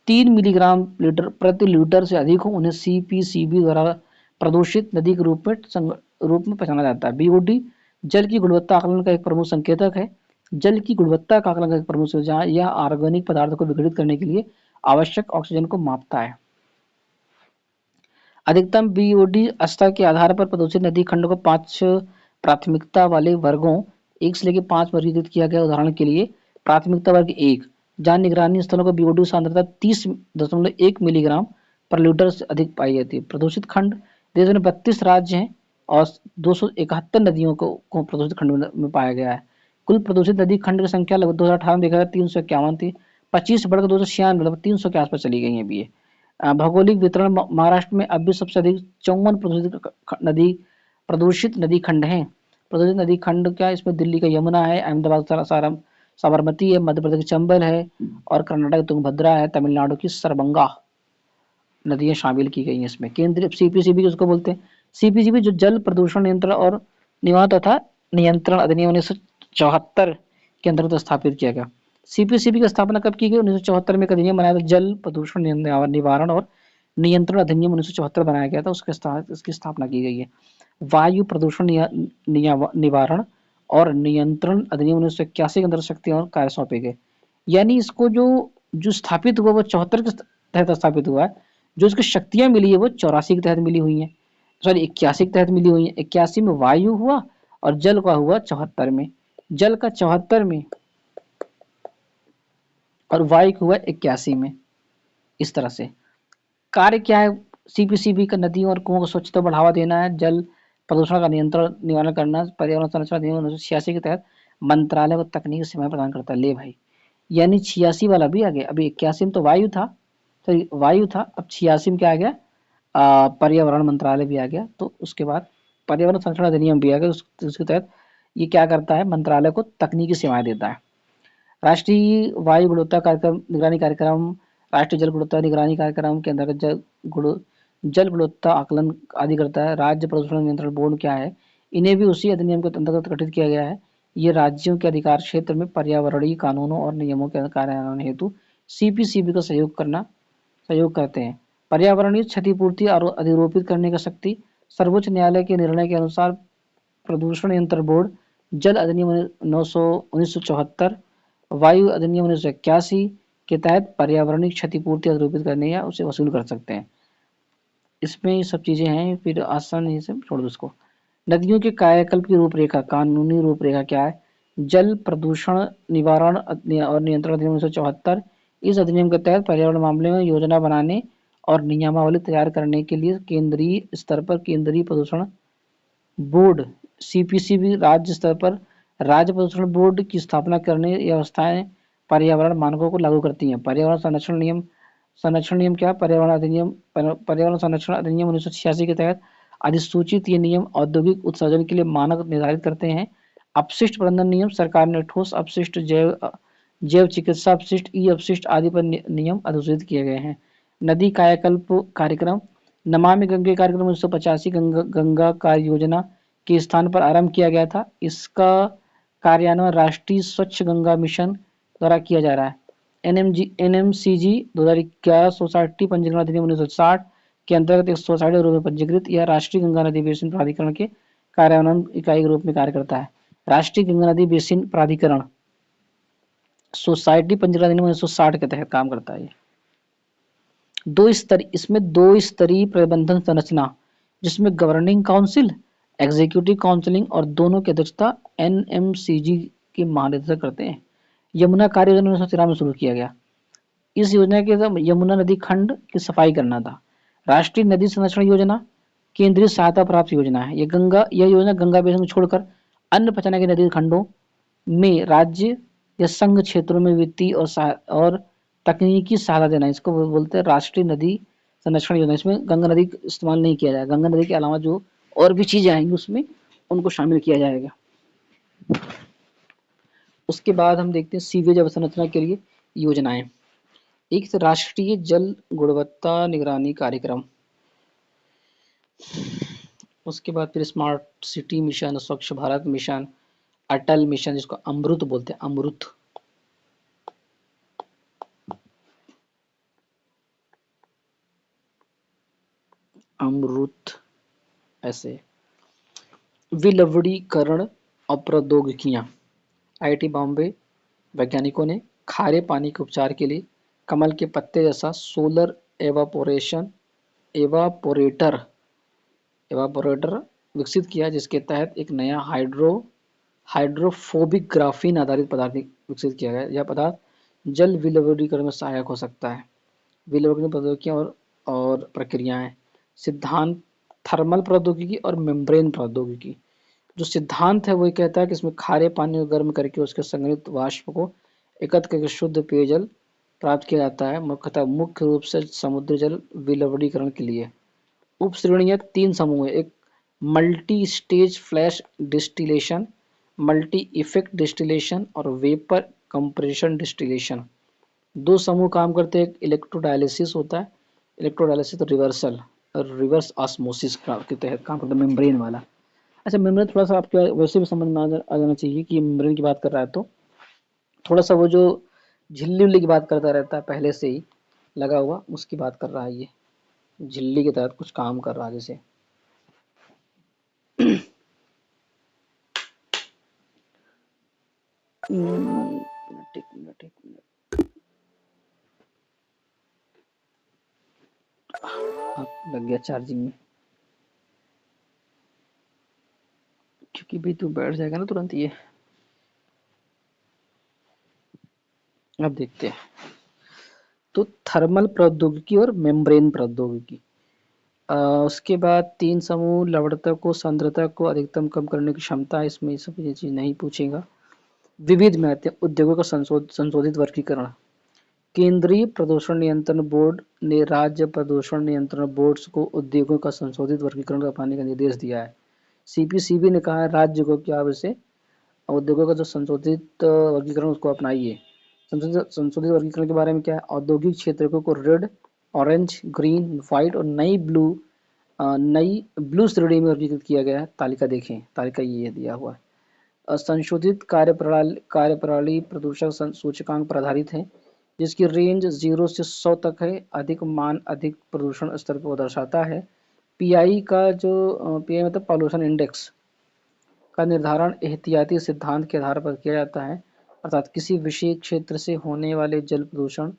3 milligram litre प्रति लीटर से अधिक हो उन्हें सीपीसीबी द्वारा प्रदूषित नदी के रूप में पहचाना जाता है। बीओडी जल की गुणवत्ता आकलन का एक प्रमुख संकेतक है। जल की गुणवत्ता का आकलन का एक प्रमुख जहाँ यह ऑर्गेनिक पदार्थों को विघटित करने के लिए आवश्यक ऑक्सीजन को मापता है। अधिकतम बीओडी स्तर के आधार पर प्रदूषित नदी खंड को 5 प्राथमिकता वाले वर्गों 1 से लेकर 5 वर्गीकृत किया गया। उदाहरण के लिए प्राथमिकता वर्ग 1 जहाँ निगरानी स्थलों को बीओडी सांद्रता 30.1 मिलीग्राम पर लीटर से अधिक पाई जाती है। प्रदूषित खंड देश में 32 राज्य हैं और 271 नदियों को प्रदूषित खंड में पाया गया है। कुल प्रदूषित नदी खंड की संख्या लगभग 2018 में देखा गया 351 थी, 25 बढ़कर 296 लगभग 300 के आसपास चली गई है अभी ये। भौगोलिक वितरण महाराष्ट्र में अब भी सबसे अधिक 54 प्रदूषित नदी खंड हैं। प्रदूषित नदी खंड क्या? इसमें दिल्ली का यमुना है, अहमदाबाद सारा साबरमती है, मध्य प्रदेश की चंबल है और कर्नाटक की तुंगभद्रा है, तमिलनाडु की सरबंगा नदियां शामिल की गई हैं इसमें। केंद्रीय सीपीसीबी किसको बोलते हैं? सीपीसीबी जो जल प्रदूषण नियंत्रण और निवारण तथा नियंत्रण अधिनियम 1974 के अंतर्गत स्थापित किया गया। सीपीसीबी की स्थापना कब की गई? 1974 में एक अधिनियम बनाया था, जल प्रदूषण निवारण और नियंत्रण अधिनियम 1974 बनाया गया था, इसकी स्थापना की गई है। वायु प्रदूषण निवारण और नियंत्रण अधिनियम 1981 के अंदर शक्ति और कार्य सौंपे गए। यानी इसको जो स्थापित हुआ वो 74 के तहत स्थापित हुआ है, जो इसकी शक्तियां मिली है वो 84 के तहत मिली हुई है, सॉरी 81 के तहत मिली हुई है। 81 में वायु हुआ और जल का हुआ 74 में, जल का 74 में और वायु हुआ 81 में। इस तरह से कार्य क्या है सीपीसीबी का? नदियों और कुओं को स्वच्छता बढ़ावा देना है, जल प्रदूषण का नियंत्रण निवारण करना, पर्यावरण संरक्षण अधिनियम 1986 के तहत मंत्रालय को तकनीकी सेवाएं प्रदान करता है। ले भाई, यानी 86 वाला भी आ गया। अभी 81 में तो वायु था, अब 86 में क्या आ गया? पर्यावरण मंत्रालय भी आ गया। तो उसके बाद पर्यावरण संरक्षण अधिनियम भी आ गया, उसके तहत ये क्या करता है? मंत्रालय को तकनीकी सेवाएं देता है। राष्ट्रीय वायु गुणवत्ता कार्यक्रम निगरानी कार्यक्रम, राष्ट्रीय जल गुणवत्ता निगरानी कार्यक्रम के अंतर्गत जल गुणवत्ता आकलन आदि करता है। राज्य प्रदूषण नियंत्रण बोर्ड क्या है? इन्हें भी उसी अधिनियम के अंतर्गत गठित किया गया है। ये राज्यों के अधिकार क्षेत्र में पर्यावरणीय कानूनों और नियमों के कार्यान्वयन हेतु सीपीसीबी का सहयोग करते हैं। पर्यावरणीय क्षतिपूर्ति अधिरोपित करने का शक्ति। सर्वोच्च न्यायालय के निर्णय के अनुसार प्रदूषण नियंत्रण बोर्ड जल अधिनियम 1974, वायु अधिनियम 1981 के तहत पर्यावरणीय क्षतिपूर्ति अधिरोपित करने या उसे वसूल कर सकते हैं। इसमें ये सब चीजें हैं, फिर आसानी से छोड़ दो इसको। नदियों के कायाकल्प की रूपरेखा, कानूनी रूपरेखा क्या है? जल प्रदूषण निवारण और नियंत्रण अधिनियम 1974, इस अधिनियम के तहत पर्यावरण मामले में योजना बनाने और नियमावली तैयार करने के लिए केंद्रीय स्तर पर केंद्रीय प्रदूषण बोर्ड सीपीसीबी, राज्य स्तर पर राज्य प्रदूषण बोर्ड की स्थापना करने व्यवस्थाएं पर्यावरण मानकों को लागू करती हैं। पर्यावरण संरक्षण नियम क्या? पर्यावरण संरक्षण अधिनियम 1986 के तहत अधिसूचित ये नियम औद्योगिक उत्सर्जन के लिए मानक निर्धारित करते हैं। अपशिष्ट प्रबंधन नियम, सरकार ने ठोस अपशिष्ट, जैव चिकित्सा अपशिष्ट, ई अपशिष्ट आदि पर नियम अधिसूचित किए गए हैं। नदी कायाकल्प कार्यक्रम, नमामि गंगे कार्यक्रम 1985 गंगा कार्य योजना के स्थान पर आरंभ किया गया था। इसका कार्यान्वयन राष्ट्रीय स्वच्छ गंगा मिशन द्वारा किया जा रहा है। एनएमसीजी 2011 सोसाइटी पंजीकरण अधिनियम 1960 के अंतर्गत एक सोसाइटी के रूप में पंजीकृत यह राष्ट्रीय गंगा नदी बेसिन प्राधिकरण के कार्यान्वयन इकाई के रूप में कार्य करता है। राष्ट्रीय गंगा नदी बेसिन प्राधिकरण सोसाइटी पंजीकरण अधिनियम 1960 के तहत काम करता है। इसमें दो स्तरीय प्रबंधन संरचना, जिसमें गवर्निंग काउंसिल, एग्जीक्यूटिव काउंसिलिंग और दोनों की अध्यक्षता एनएमसीजी के महानिदेशक करते हैं। यमुना कार्य योजना 1993 में शुरू किया गया। इस योजना के तहत यमुना नदी खंड की सफाई करना था। राष्ट्रीय नदी संरक्षण योजना केंद्रीय सहायता प्राप्त योजना है। यह योजना गंगा बेसिन को छोड़कर अन्य 95 नदी खंडों में राज्य या संघ क्षेत्रों में वित्तीय और तकनीकी सहायता देना, इसको बोलते हैं राष्ट्रीय नदी संरक्षण योजना। इसमें गंगा नदी इस्तेमाल नहीं किया जाएगा, गंगा नदी के अलावा जो और भी चीजें आएंगी उसमें उनको शामिल किया जाएगा। उसके बाद हम देखते हैं सीवेज अवसंरचना के लिए योजनाएं। एक राष्ट्रीय जल गुणवत्ता निगरानी कार्यक्रम, उसके बाद फिर स्मार्ट सिटी मिशन, स्वच्छ भारत मिशन, अटल मिशन जिसको अमृत बोलते हैं, अमृत ऐसे। विलवणीकरण और प्रौद्योगिकियां, आईआईटी बॉम्बे वैज्ञानिकों ने खारे पानी के उपचार के लिए कमल के पत्ते जैसा सोलर एवापोरेटर विकसित किया, जिसके तहत एक नया हाइड्रोफोबिक ग्राफीन आधारित पदार्थ विकसित किया गया। यह पदार्थ जल विलवणीकरण में सहायक हो सकता है। विलवणीकरण प्रौद्योगिकियां और प्रक्रियाएं, सिद्धांत थर्मल प्रौद्योगिकी और मेम्ब्रेन प्रौद्योगिकी। जो सिद्धांत है वो ये कहता है कि इसमें खारे पानी को गर्म करके उसके संग्रहित वाष्प को एकत्र करके शुद्ध पेयजल प्राप्त किया जाता है, मुख्य रूप से समुद्री जल विलवणीकरण के लिए। उप श्रेणियां 3 समूह है, एक multi stage flash distillation, multi effect distillation और वेपर कंप्रेशन डिस्टिलेशन। 2 समूह काम करते हैं, एक इलेक्ट्रोडायलिसिस होता है, इलेक्ट्रोडायलिसिस तो रिवर्स ऑस्मोसिस के तहत काम करता है, मेम्ब्रेन वाला। अच्छा, मेम्ब्रेन थोड़ा सा आपके वैसे भी समझ में आ जाना चाहिए कि मेम्ब्रेन की बात कर रहा है तो थोड़ा सा वो जो झिल्ली उल्ली की बात करता रहता है पहले से ही लगा हुआ, उसकी बात कर रहा है। ये झिल्ली के तहत कुछ काम कर रहा है जैसे। एक मिनट लग गया चार्जिंग में, क्योंकि भी तू बैठ जाएगा ना तुरंत ये। अब देखते हैं तो थर्मल प्रौद्योगिकी और मेम्ब्रेन प्रौद्योगिकी। उसके बाद 3 समूह, लवणता को, सांद्रता को अधिकतम कम करने की क्षमता, इसमें सब ये चीज नहीं पूछेगा। विविध में आते हैं उद्योगों का संशोधित वर्गीकरण। केंद्रीय प्रदूषण नियंत्रण बोर्ड ने राज्य प्रदूषण नियंत्रण बोर्ड्स को उद्योगों का संशोधित वर्गीकरण अपनाने का निर्देश दिया है। सीपीसीबी ने कहा है राज्य को कि आप इसे उद्योगों का जो संशोधित वर्गीकरण उसको अपनाइए। संशोधित वर्गीकरण के बारे में क्या है, औद्योगिक क्षेत्रों को रेड, ऑरेंज, ग्रीन, व्हाइट और नई ब्लू श्रेणी में वर्गीकृत किया गया है। तालिका देखें, तालिका ये दिया हुआ है। संशोधित कार्यप्रणाली प्रदूषक सूचकांक पर आधारित है, जिसकी रेंज 0 से 100 तक है। अधिक मान अधिक प्रदूषण स्तर को दर्शाता है। पीआई का जो पीआई मतलब पॉल्यूशन इंडेक्स का निर्धारण एहतियाती सिद्धांत के आधार पर किया जाता है, अर्थात किसी विशेष क्षेत्र से होने वाले जल प्रदूषण,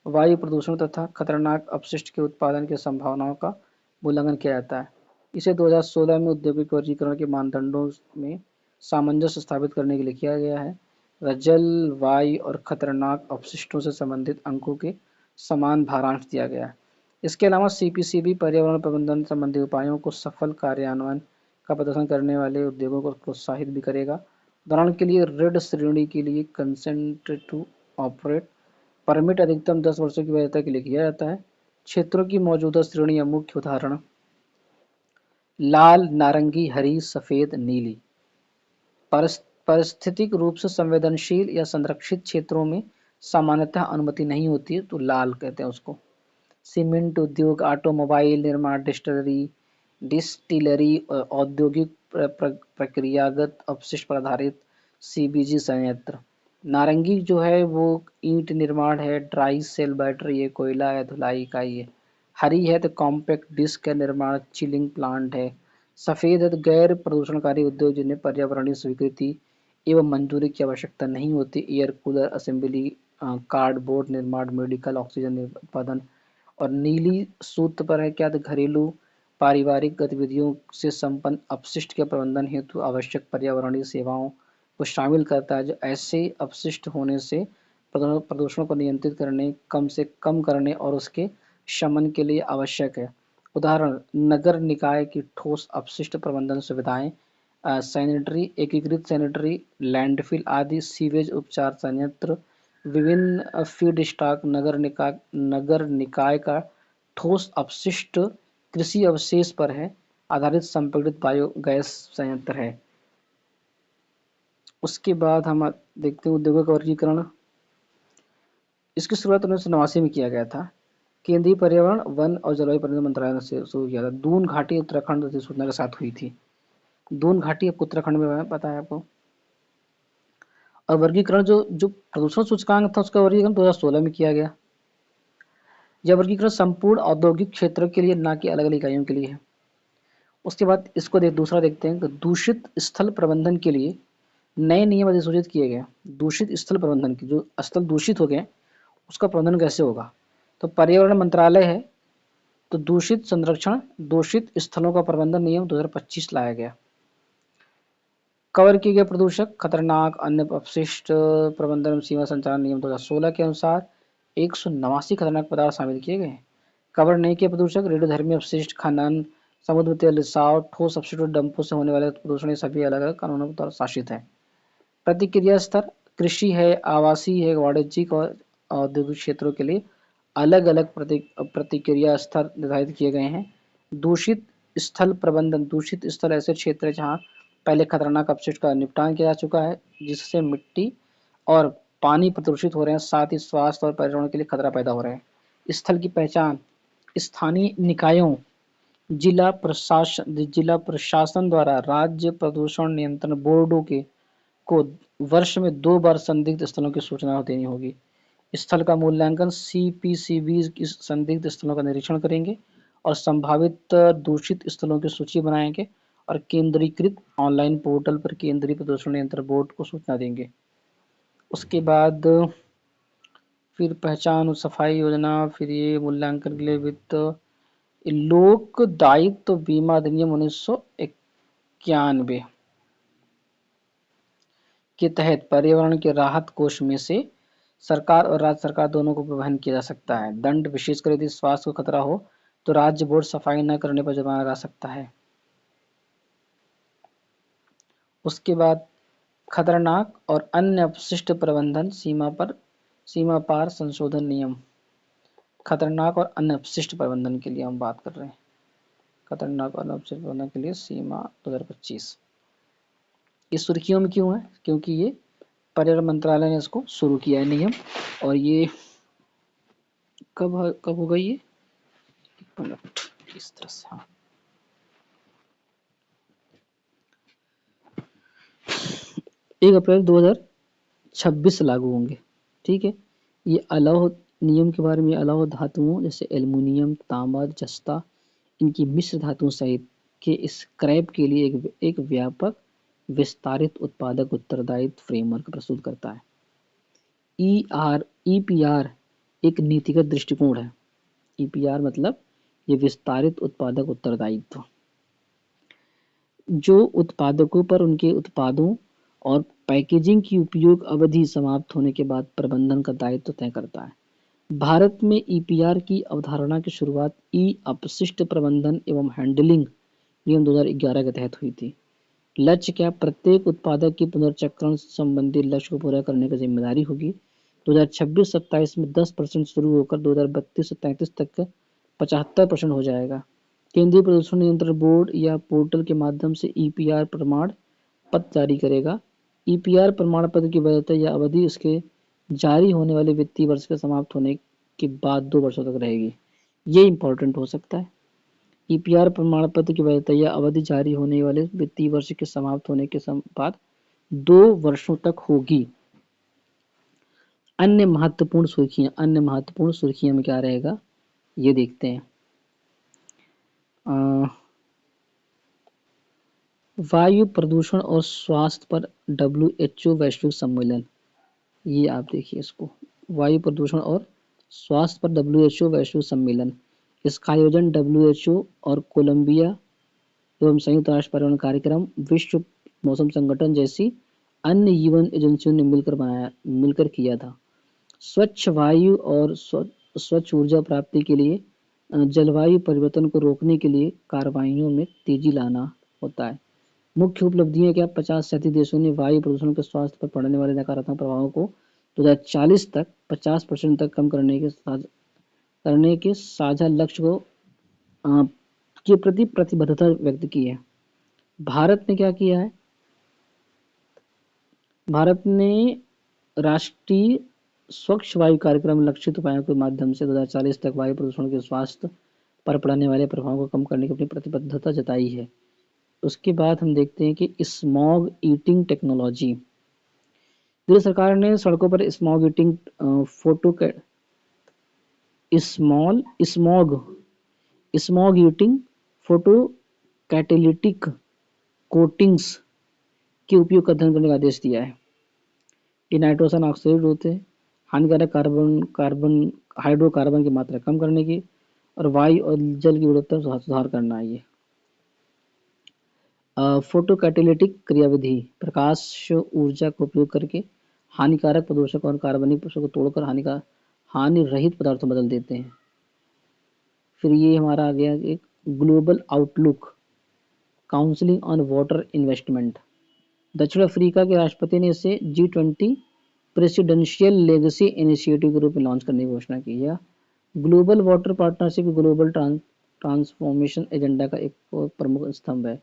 वायु प्रदूषण तथा खतरनाक अपशिष्ट के उत्पादन की संभावनाओं का मूल्यांकन किया जाता है। इसे 2016 में औद्योगिक वर्गीकरण के मानदंडों में सामंजस्य स्थापित करने के लिए किया गया है। जल, वायु और खतरनाक अपशिष्टों से संबंधित अंकों के समान भारांश दिया गया है। इसके अलावा सीपीसीबी पर्यावरण प्रबंधन संबंधी उपायों को सफल कार्यान्वयन का प्रदर्शन करने वाले उद्योगों को प्रोत्साहित भी करेगा। उदाहरण के लिए रेड श्रेणी के लिए कंसेंट टू ऑपरेट परमिट अधिकतम 10 वर्षों की वैधता के लिए किया जाता है। क्षेत्रों की मौजूदा श्रेणी या मुख्य उदाहरण लाल, नारंगी, हरी, सफेद, नीली। पारिस्थितिक रूप से संवेदनशील या संरक्षित क्षेत्रों में सामान्यतः अनुमति नहीं होती है, तो लाल कहते हैं उसको। सीमेंट उद्योग, ऑटोमोबाइल निर्माण, डिस्टिलरी, औद्योगिक प्रक्रियागत अपशिष्ट पर आधारित सीबीजी संयंत्र। नारंगी जो है वो ईंट निर्माण है, ड्राई सेल बैटरी है, कोयला है, धुलाई इकाई है। हरी है तो कॉम्पैक्ट डिस्क का निर्माण, चिलिंग प्लांट है। सफ़ेद है तो गैर प्रदूषणकारी उद्योग जिन्हें पर्यावरणीय स्वीकृति एवं मंजूरी की आवश्यकता नहीं होती, एयर कूलर असेंबली, कार्डबोर्ड निर्माण, मेडिकल ऑक्सीजन उत्पादन। और नीली सूत्र पर है क्या, तो घरेलू पारिवारिक गतिविधियों से संपन्न अपशिष्ट के प्रबंधन हेतु आवश्यक पर्यावरणीय सेवाओं को शामिल करता है, जो ऐसे अपशिष्ट होने से प्रदूषण को नियंत्रित करने, कम से कम करने और उसके शमन के लिए आवश्यक है। उदाहरण, नगर निकाय की ठोस अपशिष्ट प्रबंधन सुविधाएं, सैनिटरी एकीकृत सैनिटरी लैंडफिल आदि, सीवेज उपचार संयंत्र, विभिन्न फीड स्टॉक, नगर निकाय का ठोस अपशिष्ट कृषि अवशेष पर है आधारित संपीड़ित बायोगैस संयंत्र है। उसके बाद हम देखते हैं उद्योगों का वर्गीकरण। इसकी शुरुआत 1989 में किया गया था। केंद्रीय पर्यावरण, वन और जलवायु परिवर्तन मंत्रालय से शुरू किया था। दून घाटी उत्तराखंड अधिसूचना के साथ हुई थी। दून घाटी आपको उत्तराखंड में है, पता है आपको। और वर्गीकरण जो जो प्रदूषण सूचकांक था उसका वर्गीकरण 2016 में किया गया। यह वर्गीकरण संपूर्ण औद्योगिक क्षेत्र के लिए, ना कि अलग अलग इकाइयों के लिए है। उसके बाद इसको दूसरा देखते हैं कि दूषित स्थल प्रबंधन के लिए नए नियम अधिसूचित किए गए। दूषित स्थल प्रबंधन की, जो स्थल दूषित हो गए उसका प्रबंधन कैसे होगा, तो पर्यावरण मंत्रालय है, तो दूषित संरक्षण, दूषित स्थलों का प्रबंधन नियम 2025 लाया गया। कवर किए गए प्रदूषक, खतरनाक अन्य अपशिष्ट प्रबंधन सीमा संचालन नियम 2016 के अनुसार 189 खतरनाक पदार्थ शामिल किए गए। कवर नहीं किए प्रदूषक, रेडियोधर्मी अपशिष्ट, खनन, समुद्र तेल रिसाव, ठोस अपशिष्ट और डंपों से होने वाले प्रदूषण, ये सभी अलग अलग कानूनों पर शासित है। प्रतिक्रिया स्तर, कृषि है, आवासीय है, वाणिज्यिक और औद्योगिक क्षेत्रों के लिए अलग अलग प्रतिक्रिया स्तर निर्धारित किए गए हैं। दूषित स्थल प्रबंधन, दूषित स्थल ऐसे क्षेत्र है जहाँ पहले खतरनाक अपशिष्ट का निपटान किया जा चुका है, जिससे मिट्टी और पानी प्रदूषित हो रहे हैं, साथ ही स्वास्थ्य और पर्यावरण के लिए खतरा पैदा हो रहा है। स्थल की पहचान, स्थानीय निकायों, जिला प्रशासन द्वारा राज्य प्रदूषण नियंत्रण बोर्डों के को वर्ष में 2 बार संदिग्ध स्थलों की सूचना देनी होगी। स्थल का मूल्यांकन, सीपीसीबी इस संदिग्ध स्थलों का निरीक्षण करेंगे और संभावित दूषित स्थलों की सूची बनाएंगे और केंद्रीकृत ऑनलाइन पोर्टल पर केंद्रीय प्रदूषण नियंत्रण बोर्ड को सूचना देंगे। उसके बाद फिर पहचान और सफाई योजना, फिर ये मूल्यांकन के लिए वित्त, लोक दायित्व बीमा अधिनियम 1991 के तहत पर्यावरण के राहत कोष में से सरकार और राज्य सरकार दोनों को वहन किया जा सकता है। दंड, विशेषकर यदि स्वास्थ्य को खतरा हो तो राज्य बोर्ड सफाई न करने पर जुर्माना लगा सकता है। उसके बाद खतरनाक और अन्य अपशिष्ट प्रबंधन सीमा पार संशोधन नियम। खतरनाक और अन्य अपशिष्ट प्रबंधन के लिए हम बात कर रहे हैं। खतरनाक और अपशिष्ट प्रबंधन के लिए सीमा 2025। ये सुर्खियों में क्यों है, क्योंकि ये पर्यावरण मंत्रालय ने इसको शुरू किया है नियम। और ये कब होगा, ये 1 मिनट इस तरह से, हाँ 1 अप्रैल 2026 लागू होंगे। ठीक है। ये अलाव नियम के बारे में, अलाव धातुओं जैसे एल्युमिनियम, तांबा, जस्ता, इनकी मिश्र धातुओं सहित के स्क्रैप के लिए एक व्यापक विस्तारित उत्पादक उत्तरदायित्व फ्रेमवर्क प्रस्तुत करता है। ईपीआर एक नीतिगत दृष्टिकोण है। ईपीआर मतलब ये विस्तारित उत्पादक उत्तरदायित्व, जो उत्पादकों पर उनके उत्पादों और पैकेजिंग की उपयोग अवधि समाप्त होने के बाद प्रबंधन का दायित्व तय करता है। भारत में ईपीआर की अवधारणा की शुरुआत ई अपशिष्ट प्रबंधन एवं हैंडलिंग नियम 2011 के तहत हुई थी। लक्ष्य क्या, प्रत्येक उत्पादक की पुनर्चक्रण संबंधी लक्ष्य को पूरा करने की जिम्मेदारी होगी। 2026-27 में 10% शुरू होकर 2032-33 तक 75% हो जाएगा। केंद्रीय प्रदूषण नियंत्रण बोर्ड या पोर्टल के माध्यम से ईपीआर प्रमाण पत्र जारी करेगा। ईपीआर प्रमाण पत्र की वैधता या अवधि इसके जारी होने वाले वित्तीय वर्ष के समाप्त होने के बाद 2 वर्षों तक रहेगी। ये इंपॉर्टेंट हो सकता है। ईपीआर प्रमाण पत्र की वैधता या अवधि जारी होने वाले वित्तीय वर्ष के समाप्त होने के बाद 2 वर्षों तक होगी। अन्य महत्वपूर्ण सुर्खियां में क्या रहेगा ये देखते हैं। वायु प्रदूषण और स्वास्थ्य पर WHO वैश्विक सम्मेलन, ये आप देखिए इसको, वायु प्रदूषण और स्वास्थ्य पर WHO वैश्विक सम्मेलन। इसका आयोजन WHO और कोलंबिया एवं संयुक्त राष्ट्र पर्यावरण कार्यक्रम, विश्व मौसम संगठन जैसी अन्य यूएन एजेंसियों ने मिलकर किया था। स्वच्छ वायु और स्वच्छ ऊर्जा प्राप्ति के लिए जलवायु परिवर्तन को रोकने के लिए कार्रवाइयों में तेजी लाना होता है। मुख्य उपलब्धियां क्या, 50 से अधिक देशों ने वायु प्रदूषण के स्वास्थ्य पर पड़ने वाले नकारात्मक प्रभावों को 2040 तक 50% तक कम करने के साझा लक्ष्य को के प्रति प्रतिबद्धता व्यक्त की है। भारत ने क्या किया है, भारत ने राष्ट्रीय स्वच्छ वायु कार्यक्रम लक्षित उपायों के माध्यम से 2040 तक वायु प्रदूषण के स्वास्थ्य पर पड़ने वाले प्रभावों को कम करने की अपनी प्रतिबद्धता जताई है। उसके बाद हम देखते हैं कि स्मॉग ईटिंग टेक्नोलॉजी। दिल्ली सरकार ने सड़कों पर smog eating smog eating photo catalytic coatings के उपयोग का अध्ययन करने का आदेश दिया है। ये नाइट्रोजन ऑक्साइड होते हैं, हानिकारक हाइड्रोकार्बन की मात्रा कम करने की और वायु और जल की गुणवत्ता सुधार करना है। ये फोटो कैटेलिटिक क्रियाविधि प्रकाश ऊर्जा का उपयोग करके हानिकारक प्रदूषक और कार्बनिक प्रदूषक को तोड़कर हानि रहित पदार्थों में बदल देते हैं। फिर ये हमारा आ गया एक global outlook, counselling on water investment. दक्षिण अफ्रीका के राष्ट्रपति ने इसे G20 प्रेसिडेंशियल लेगेसी इनिशिएटिव के रूप में लॉन्च करने की घोषणा की है। Global water partnership global transformation agenda का एक प्रमुख स्तंभ है।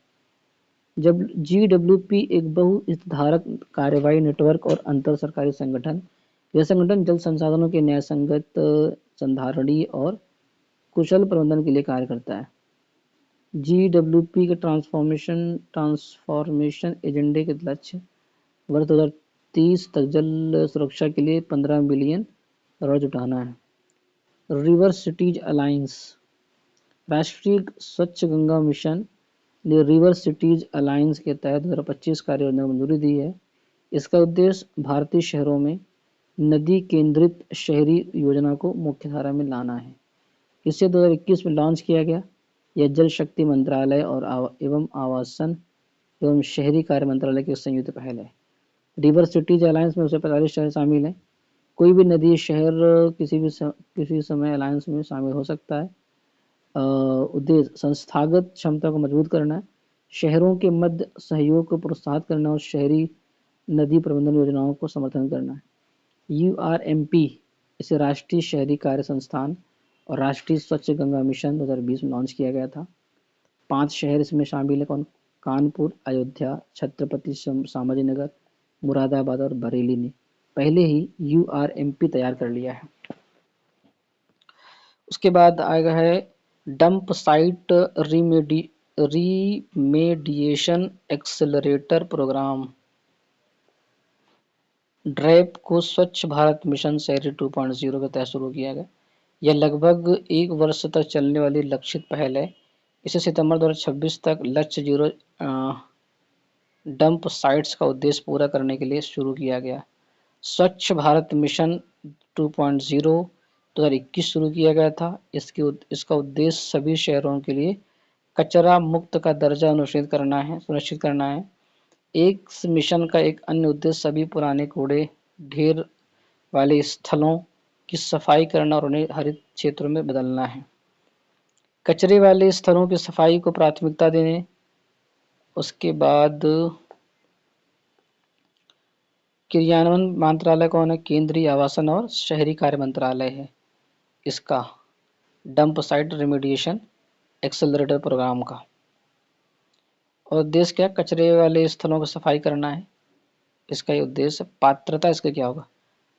जब GWP एक बहुहितधारक कार्यवाही नेटवर्क और अंतर सरकारी संगठन, यह संगठन जल संसाधनों के न्यायसंगत, संधारणीय और कुशल प्रबंधन के लिए कार्य करता है। GWP के ट्रांसफॉर्मेशन एजेंडे के लक्ष्य वर्ष 2030 तक जल सुरक्षा के लिए 15 बिलियन डॉलर जुटाना है। रिवर सिटीज अलायंस, राष्ट्रीय स्वच्छ गंगा मिशन ने रिवर सिटीज अलायंस के तहत 2025 कार्य योजना को मंजूरी दी है। इसका उद्देश्य भारतीय शहरों में नदी केंद्रित शहरी योजना को मुख्यधारा में लाना है। इसे 2021 में लॉन्च किया गया। यह जल शक्ति मंत्रालय और एवं आवासन एवं शहरी कार्य मंत्रालय की संयुक्त पहल है। रिवर सिटीज अलायंस में 145 शहर शामिल हैं। कोई भी नदी शहर किसी समय अलायंस में शामिल हो सकता है। उद्देश्य संस्थागत क्षमता को मजबूत करना है, शहरों के मध्य सहयोग को प्रोत्साहित करना और शहरी नदी प्रबंधन योजनाओं को समर्थन करना है। URMP इसे राष्ट्रीय शहरी कार्य संस्थान और राष्ट्रीय स्वच्छ गंगा मिशन 2020 में लॉन्च किया गया था। 5 शहर इसमें शामिल है, कानपुर, अयोध्या, छत्रपति संभाजीनगर, मुरादाबाद और बरेली ने पहले ही URMP तैयार कर लिया है। उसके बाद आएगा है डंप साइट रीमेडिएशन एक्सेलरेटर प्रोग्राम। ड्रैप को स्वच्छ भारत मिशन शहरी 2.0 के तहत शुरू किया गया। यह लगभग 1 वर्ष तक चलने वाली लक्षित पहल है। इसे सितंबर 2026 तक लक्ष्य 0 डंप साइट्स का उद्देश्य पूरा करने के लिए शुरू किया गया। स्वच्छ भारत मिशन 2.0 2021 शुरू किया गया था। इसका उद्देश्य सभी शहरों के लिए कचरा मुक्त का दर्जा सुनिश्चित करना है। एक मिशन का एक अन्य उद्देश्य सभी पुराने कूड़े ढेर वाले स्थलों की सफाई करना और उन्हें हरित क्षेत्रों में बदलना है। कचरे वाले स्थलों की सफाई को प्राथमिकता देने। उसके बाद क्रियान्वयन मंत्रालय कौन है? केंद्रीय आवासन और शहरी कार्य मंत्रालय है। इसका dump site remediation accelerator program का। और उद्देश्य क्या, कचरे वाले स्थलों की सफाई करना है, इसका ये उद्देश्य। पात्रता इसका क्या होगा,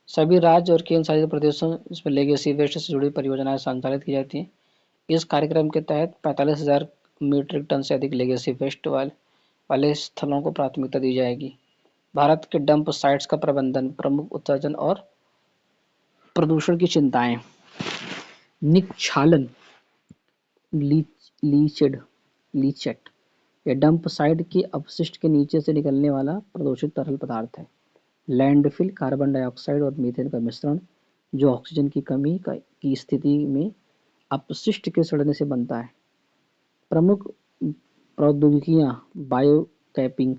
सभी राज्य और केंद्र शासित प्रदेशों इसमें लेगेसी वेस्ट से जुड़ी परियोजनाएं संचालित की जाती हैं। इस कार्यक्रम के तहत 45,000 मीट्रिक टन से अधिक लेगेसी वेस्ट वाले स्थलों को प्राथमिकता दी जाएगी। भारत के डंप साइट्स का प्रबंधन, प्रमुख उत्सर्जन और प्रदूषण की चिंताएं। निक्षालन, लीचेड लीचेट, यह डंप साइट के अपशिष्ट के नीचे से निकलने वाला प्रदूषित तरल पदार्थ है। लैंडफिल, कार्बन डाइऑक्साइड और मीथेन का मिश्रण जो ऑक्सीजन की कमी की स्थिति में अपशिष्ट के सड़ने से बनता है। प्रमुख प्रौद्योगिकियां, बायो कैपिंग,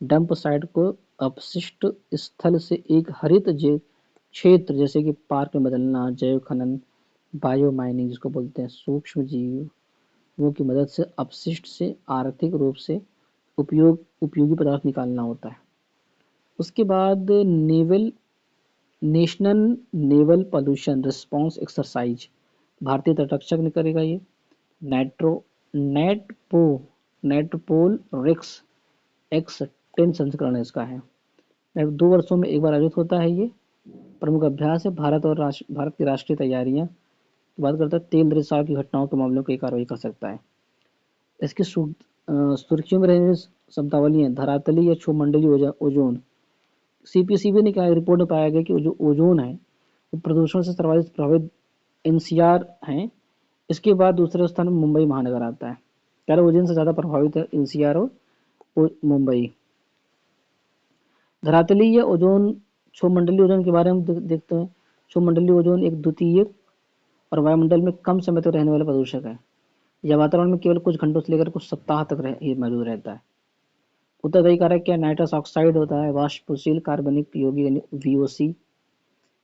डंप साइट को अपशिष्ट स्थल से एक हरित क्षेत्र जैसे कि पार्क में बदलना, जैव खनन, बायो माइनिंग जिसको बोलते हैं, सूक्ष्म जीवों की मदद से अपशिष्ट से आर्थिक रूप से उपयोगी पदार्थ निकालना होता है। उसके बाद national naval pollution response exercise, भारतीय तटरक्षक ने करेगा ये। नेटपोल रिक्स X10 संस्करण इसका है। 2 वर्षों में एक बार आयोजित होता है ये। प्रमुख अभ्यास है, भारत की राष्ट्रीय तैयारियां बात करता है, तेल रिसाव की घटनाओं के मामलों की कार्रवाई कर सकता है। इसकी सुर्खियों में रहने शब्दावली है, धरातली या क्षुमंडलीय ओजोन। सीपीसीबी ने क्या रिपोर्ट में पाया गया कि जो ओजोन है वो प्रदूषण से सर्वाधिक प्रभावित एनसीआर है। इसके बाद दूसरे स्थान में मुंबई महानगर आता है। क्या ओजोन से ज्यादा प्रभावित है एनसीआर और मुंबई। धरातलीय ओजोन, क्षुमंडलीय ओजोन के बारे में देखते हैं। क्षुमंडलीय ओजोन एक द्वितीयक और वायुमंडल में कम समय तक रहने वाला प्रदूषक है। यह वातावरण में केवल कुछ घंटों से लेकर कुछ सप्ताह तक मौजूद रहता है। उत्तरदायी कारक क्या, नाइट्रस ऑक्साइड होता है, वाष्पशील कार्बनिक यौगिक यानी VOC,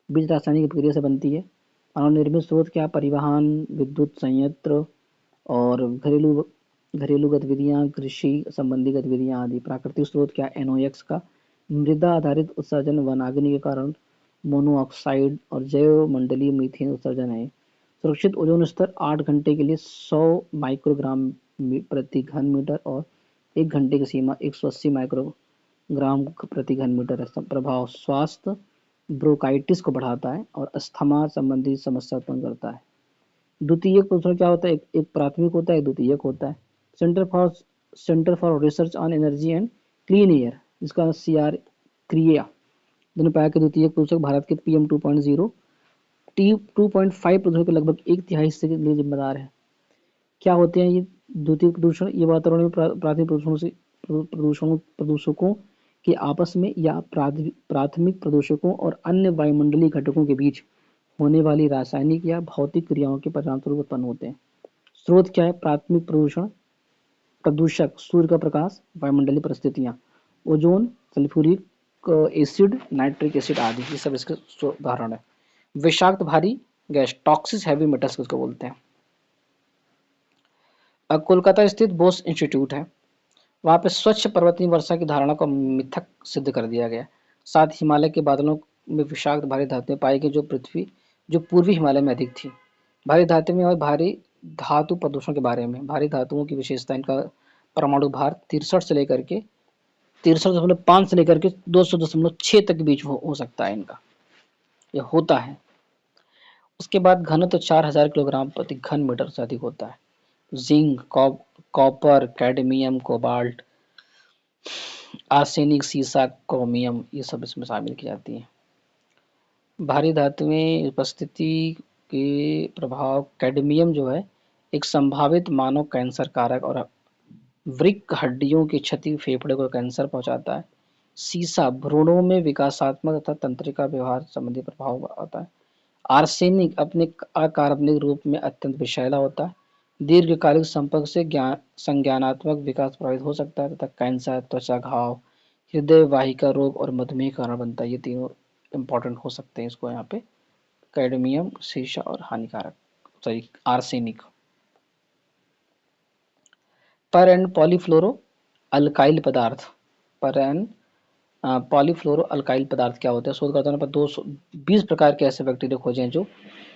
बीज रासायनिक प्रक्रिया से बनती है। मानव निर्मित स्रोत क्या, परिवहन, विद्युत संयंत्र और घरेलू घरेलू गतिविधियां, कृषि संबंधी गतिविधियां आदि। प्राकृतिक स्रोत क्या, NOx का मृदा आधारित उत्सर्जन, वनाग्नि के कारण मोनोऑक्साइड और जैव मंडलीय मीथेन उत्सर्जन है। सुरक्षित ओजोन स्तर 8 घंटे के लिए 100 माइक्रोग्राम प्रति घन मीटर और 1 घंटे की सीमा 180 माइक्रोग्राम प्रति घन मीटर है। प्रभाव, स्वास्थ्य, ब्रोंकाइटिस को बढ़ाता है और अस्थमा संबंधी समस्या उत्पन्न करता है। द्वितीयक प्रदूषण क्या होता है, एक प्राथमिक होता है, एक द्वितीयक होता है। Centre for research on energy and clean air, जिसका CR क्रिया ने पाया कि द्वितीयक प्रदूषक भारत के PM 2.0 T2.5 प्रदूषण के लगभग 1/3 हिस्से के लिए जिम्मेदार है। क्या होते हैं ये द्वितीयक प्रदूषण, ये वातावरण में प्राथमिक प्रदूषकों के आपस में या प्राथमिक प्रदूषकों और अन्य वायुमंडलीय घटकों के बीच होने वाली रासायनिक या भौतिक क्रियाओं के परिणामस्वरूप उत्पन्न होते हैं। स्रोत क्या है, प्राथमिक प्रदूषक सूर्य का प्रकाश, वायुमंडलीय परिस्थितियां, ozone, sulphuric acid, nitric acid आदि, ये सब इसके उदाहरण है। विषाक्त भारी गैस, टॉक्सिक हैवी मेटल्स उसको बोलते हैं। कोलकाता स्थित बोस इंस्टीट्यूट है, वहाँ पे स्वच्छ पर्वतीय वर्षा की धारणा को मिथक सिद्ध कर दिया गया। साथ हिमालय के बादलों में विषाक्त भारी धातुएं पाई गई जो पूर्वी हिमालय में अधिक थी। भारी धातु में और भारी धातु प्रदूषण के बारे में, भारी धातुओं की विशेषता, इनका परमाणु भार 63.5 से लेकर के 200.6 तक के बीच हो सकता है इनका, यह होता है। उसके बाद घनत्व 4000 किलोग्राम प्रति घन मीटर से अधिक होता है। Zinc, copper, cadmium, cobalt, arsenic, सीसा, क्रोमियम, ये सब इसमें शामिल की जाती हैं। भारी धातुएं उपस्थिति के प्रभाव, कैडमियम जो है एक संभावित मानव कैंसर कारक और वृक्क हड्डियों की क्षति, फेफड़े को कैंसर पहुंचाता है। सीसा भ्रूणों में विकासात्मक तथा तंत्रिका व्यवहार संबंधी प्रभाव होता है। आर्सेनिक अपने अकार्बनिक रूप में अत्यंत विषैला होता है। दीर्घकालिक संपर्क से संज्ञानात्मक विकास प्रभावित हो सकता है तथा कैंसर, त्वचा घाव, हृदय वाहिका रोग और मधुमेह कारण बनता है। ये तीनों इंपॉर्टेंट हो सकते हैं इसको यहाँ पे, कैडमियम, सीसा और हानिकारक आर्सेनिक। पर एंड पॉलीफ्लोरो अल्काइल पदार्थ, पर एंड पॉलीफ्लोरो अल्काइल पदार्थ क्या होते हैं। शोधकर्ताओं ने 220 प्रकार के ऐसे बैक्टीरिया खोजे हैं जो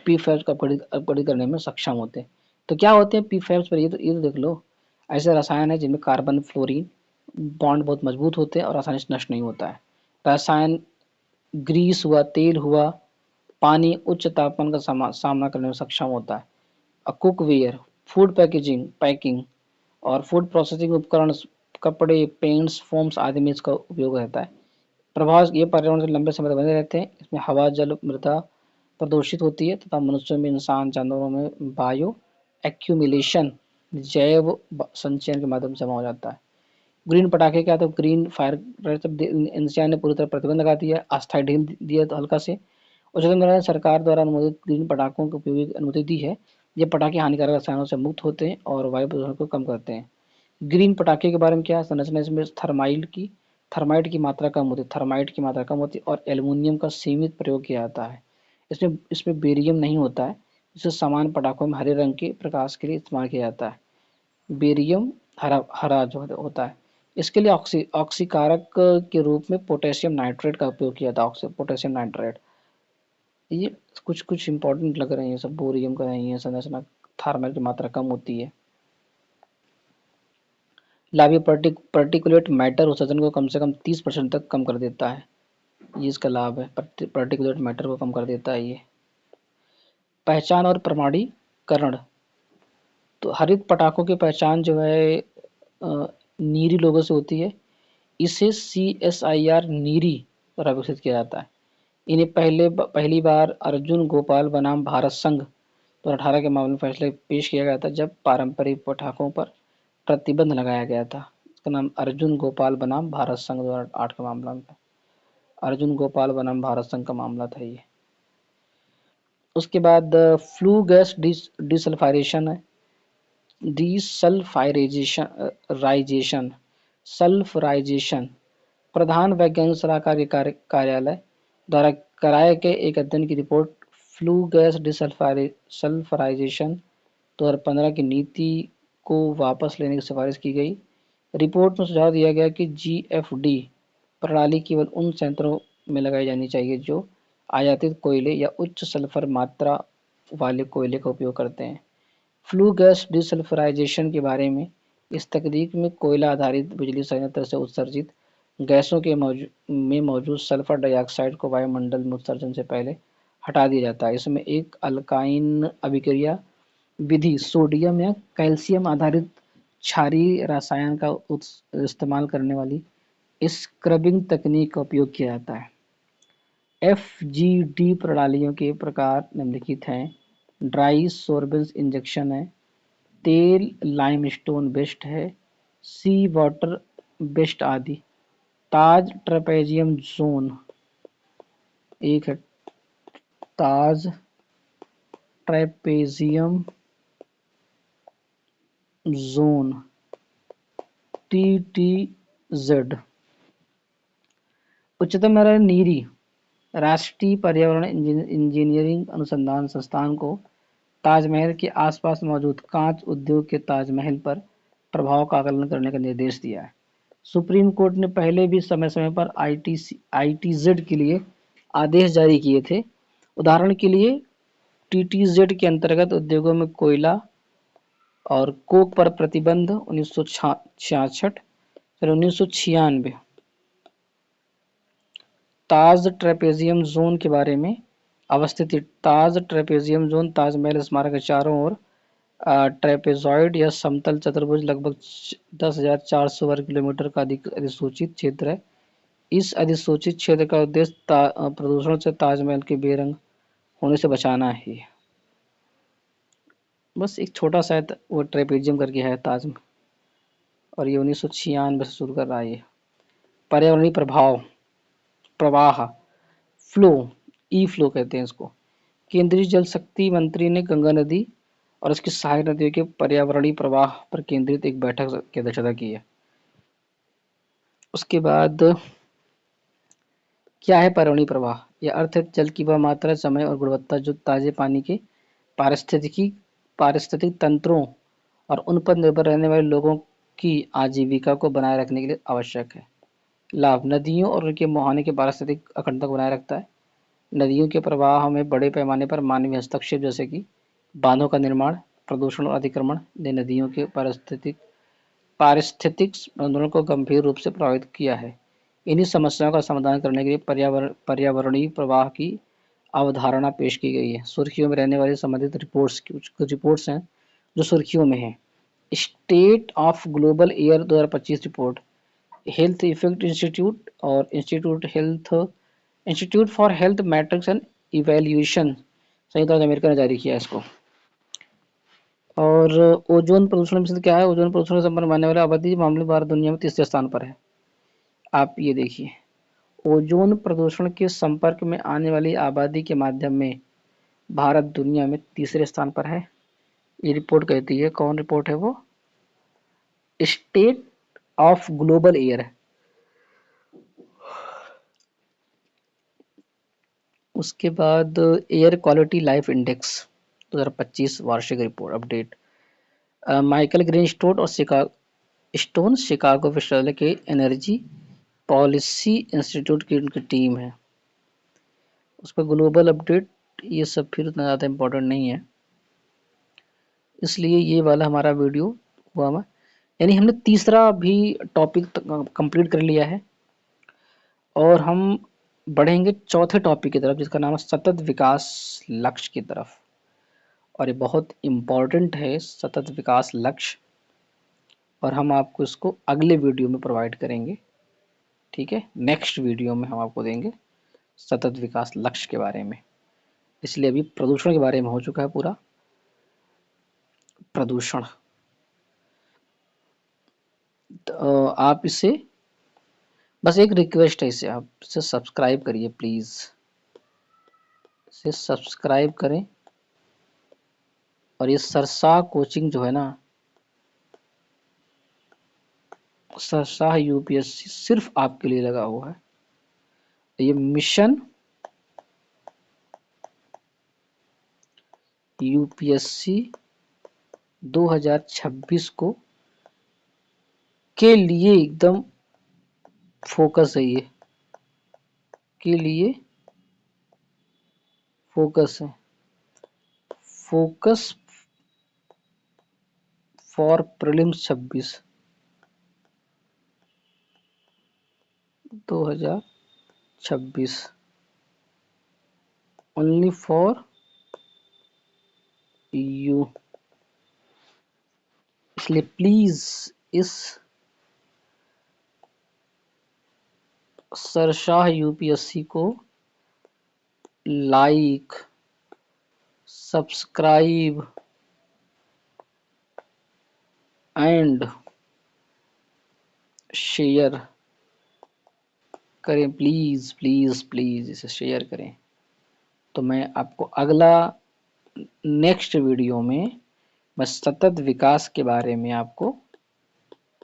PFAS को अपघटित करने में सक्षम होते हैं। तो क्या होते हैं पीफैब्स पर, ये तो देख लो। ऐसे रसायन है जिनमें कार्बन फ्लोरीन बॉन्ड बहुत मजबूत होते हैं और आसानी से नष्ट नहीं होता है। रसायन ग्रीस हुआ, तेल हुआ, पानी उच्च तापमान का सामना करने में सक्षम होता है। कुकवेयर, फूड पैकेजिंग पैकिंग और फूड प्रोसेसिंग उपकरण, कपड़े, पेंट्स, फोम्स आदि में इसका उपयोग रहता है। प्रभाव ये पर्यावरण से लंबे समय तक बने रहते हैं। इसमें हवा, जल, मृदा प्रदूषित होती है तथा मनुष्यों में, इंसान, जानवरों में बायो एक्यूमुलेशन, जैव संचयन के माध्यम से जमा हो जाता है। ग्रीन पटाखे क्या, तो ग्रीन फायर एनसीआर ने पूरी तरह प्रतिबंध लगा दिया, अस्थायी ढील दिया तो हल्का से। उच्चतम न्यायालय ने सरकार द्वारा अनुमोदित ग्रीन पटाखों के उपयोग की अनुमति दी है। ये पटाखे हानिकारक रसायनों से मुक्त होते हैं और वायु प्रदूषण को कम करते हैं। ग्रीन पटाखे के बारे में क्या है, संरचना इसमें थर्माइट की मात्रा कम होती है, थर्माइट की मात्रा कम होती है और एल्युमिनियम का सीमित प्रयोग किया जाता है। इसमें इसमें बेरियम नहीं होता है, जिसे सामान्य पटाखों में हरे रंग के प्रकाश के लिए इस्तेमाल किया जाता है। बेरियम हरा हरा जो होता है। इसके लिए ऑक्सीकारक के रूप में पोटेशियम नाइट्रेट का उपयोग किया था, पोटेशियम नाइट्रेट। ये कुछ कुछ इंपॉर्टेंट लग रहे हैं, सब बोरियम का नहीं है, संरचना थार्मल की मात्रा कम होती है। लाभ, ये पर्टिकुलेट मैटर उत्सर्जन को कम से कम 30% तक कम कर देता है। ये इसका लाभ है, पर्टिकुलेट मैटर को कम कर देता है ये। पहचान और प्रमाणीकरण, तो हरित पटाखों की पहचान जो है नीरी लोगों से होती है। इसे CSIR नीरी द्वारा विकसित किया जाता है। इन्हें पहली बार अर्जुन गोपाल बनाम भारत संघ 2018 के मामले में फैसले पेश किया गया था, जब पारंपरिक पटाखों पर प्रतिबंध लगाया गया था। इसका नाम अर्जुन गोपाल बनाम भारत संघ 2008 का मामला में, अर्जुन गोपाल बनाम भारत संघ का मामला था ये। उसके बाद फ्लू गैस डिसल्फाइरेशन है, डिसल्फाइरेशन सल्फराइजेशन, प्रधान वैज्ञानिक सलाहकार कार्यालय द्वारा कराए गए एक अध्ययन की रिपोर्ट फ्लू गैस डिसल्फराइजेशन 2015 की नीति को वापस लेने की सिफारिश की गई। रिपोर्ट में सुझाव दिया गया कि GFD प्रणाली केवल उन संयंत्रों में लगाई जानी चाहिए जो आयातित कोयले या उच्च सल्फर मात्रा वाले कोयले का उपयोग करते हैं। फ्लू गैस डिसल्फराइजेशन के बारे में, इस तकनीक में कोयला आधारित बिजली संयंत्र से उत्सर्जित गैसों में मौजूद सल्फर डाइऑक्साइड को वायुमंडल में उत्सर्जन से पहले हटा दिया जाता है। इसमें एक अल्काइन अभिक्रिया विधि, सोडियम या कैल्शियम आधारित क्षारीय रसायन का इस्तेमाल करने वाली स्क्रबिंग तकनीक का उपयोग किया जाता है। FGD प्रणालियों के प्रकार निम्नलिखित हैं। ड्राई सोर्बेंस इंजेक्शन है, तेल लाइमस्टोन बेस्ड है, सी वाटर बेस्ड आदि। ताज ट्रेपेजियम जोन एक है, ताज ट्रेपेजियम जोन TTZ। उच्चतम न्यायालय नीरी राष्ट्रीय पर्यावरण इंजीनियरिंग अनुसंधान संस्थान को ताजमहल के आसपास मौजूद कांच उद्योग के ताजमहल पर प्रभाव का आकलन करने का निर्देश दिया है। सुप्रीम कोर्ट ने पहले भी समय समय पर ITZ के लिए आदेश जारी किए थे। उदाहरण के लिए TTZ के अंतर्गत उद्योगों में कोयला और कोक पर प्रतिबंध 1966 फिर 1996। ताज ट्रेपेजियम जोन के बारे में अवस्थित ताज ट्रेपेजियम जोन ताजमहल स्मारक के चारों ओर ट्रेपेजॉइड या समतल चतुर्भुज लगभग 10,400 वर्ग किलोमीटर का अधिसूचित क्षेत्र है। इस अधिसूचित क्षेत्र का उद्देश्य प्रदूषण से ताजमहल के बेरंग होने से बचाना है। बस एक छोटा सा वो ट्रेपेजियम करके है ताज में, और ये 1996 से शुरू कर रहा है। ये पर्यावरणीय प्रवाह फ्लो, फ्लो कहते हैं इसको। केंद्रीय जल शक्ति मंत्री ने गंगा नदी और उसकी सहायक नदियों के पर्यावरणीय प्रवाह पर केंद्रित एक बैठक की अध्यक्षता की है। उसके बाद क्या है पर्यावरणीय प्रवाह? यह अर्थ है जल की वह मात्रा, समय और गुणवत्ता जो ताजे पानी के पारिस्थितिक तंत्रों और उन पर निर्भर रहने वाले लोगों की आजीविका को बनाए रखने के लिए आवश्यक है। लाभ, नदियों और उनके मुहाने के पारिस्थितिक अखंडता को बनाए रखता है। नदियों के प्रवाह में बड़े पैमाने पर मानवीय हस्तक्षेप जैसे कि बांधों का निर्माण, प्रदूषण और अतिक्रमण ने नदियों के पारिस्थितिक संतुलन को गंभीर रूप से प्रभावित किया है। इन्हीं समस्याओं का समाधान करने के लिए पर्यावरणीय प्रवाह की अवधारणा पेश की गई है। सुर्खियों में रहने वाली संबंधित कुछ रिपोर्ट्स हैं जो सुर्खियों में हैं। State of global air 2025 report, health effect institute और institute for health metrics and evaluation संयुक्त राज्य अमेरिका ने जारी किया इसको। और ओजोन प्रदूषण में क्या है, ओजोन प्रदूषण से संपन्न मानने वाले आबादी मामले भारत दुनिया में तीसरे स्थान पर है। आप ये देखिए, ओजोन प्रदूषण के संपर्क में आने वाली आबादी के माध्यम में भारत दुनिया में तीसरे स्थान पर है। ये रिपोर्ट कहती है, कौन रिपोर्ट है वो, स्टेट ऑफ ग्लोबल एयर। उसके बाद एयर क्वालिटी लाइफ इंडेक्स 2025 वार्षिक रिपोर्ट अपडेट। माइकल ग्रीनस्टोन और शिकागो विश्वविद्यालय के एनर्जी पॉलिसी इंस्टीट्यूट की उनकी टीम है। उस पर ग्लोबल अपडेट, ये सब फिर उतना ज़्यादा इम्पोर्टेंट नहीं है, इसलिए ये वाला हमारा वीडियो हुआ हमारा, यानी हमने तीसरा भी टॉपिक कंप्लीट कर लिया है। और हम बढ़ेंगे चौथे टॉपिक की तरफ जिसका नाम है सतत विकास लक्ष्य की तरफ। और ये बहुत इम्पॉर्टेंट है सतत विकास लक्ष्य, और हम आपको इसको अगले वीडियो में प्रोवाइड करेंगे। ठीक है, नेक्स्ट वीडियो में हम आपको देंगे सतत विकास लक्ष्य के बारे में। इसलिए अभी प्रदूषण के बारे में हो चुका है पूरा प्रदूषण। तो आप इसे, बस एक रिक्वेस्ट है, इसे आप इसे सब्सक्राइब करिए प्लीज़, इसे सब्सक्राइब करें। और ये सरसा कोचिंग जो है ना, सरसा यूपीएससी सिर्फ आपके लिए लगा हुआ है। ये मिशन यूपीएससी 2026 को के लिए एकदम फोकस है, ये के लिए फोकस है, focus for prelims 2026 only for you. इसलिए प्लीज इस सरशाह यूपीएससी को लाइक, सब्सक्राइब एंड शेयर करें, प्लीज प्लीज प्लीज इसे शेयर करें। तो मैं आपको अगला नेक्स्ट वीडियो में मैं सतत विकास के बारे में आपको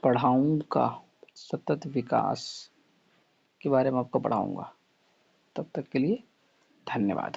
पढ़ाऊंगा, सतत विकास के बारे में आपको पढ़ाऊंगा। तब तक के लिए धन्यवाद।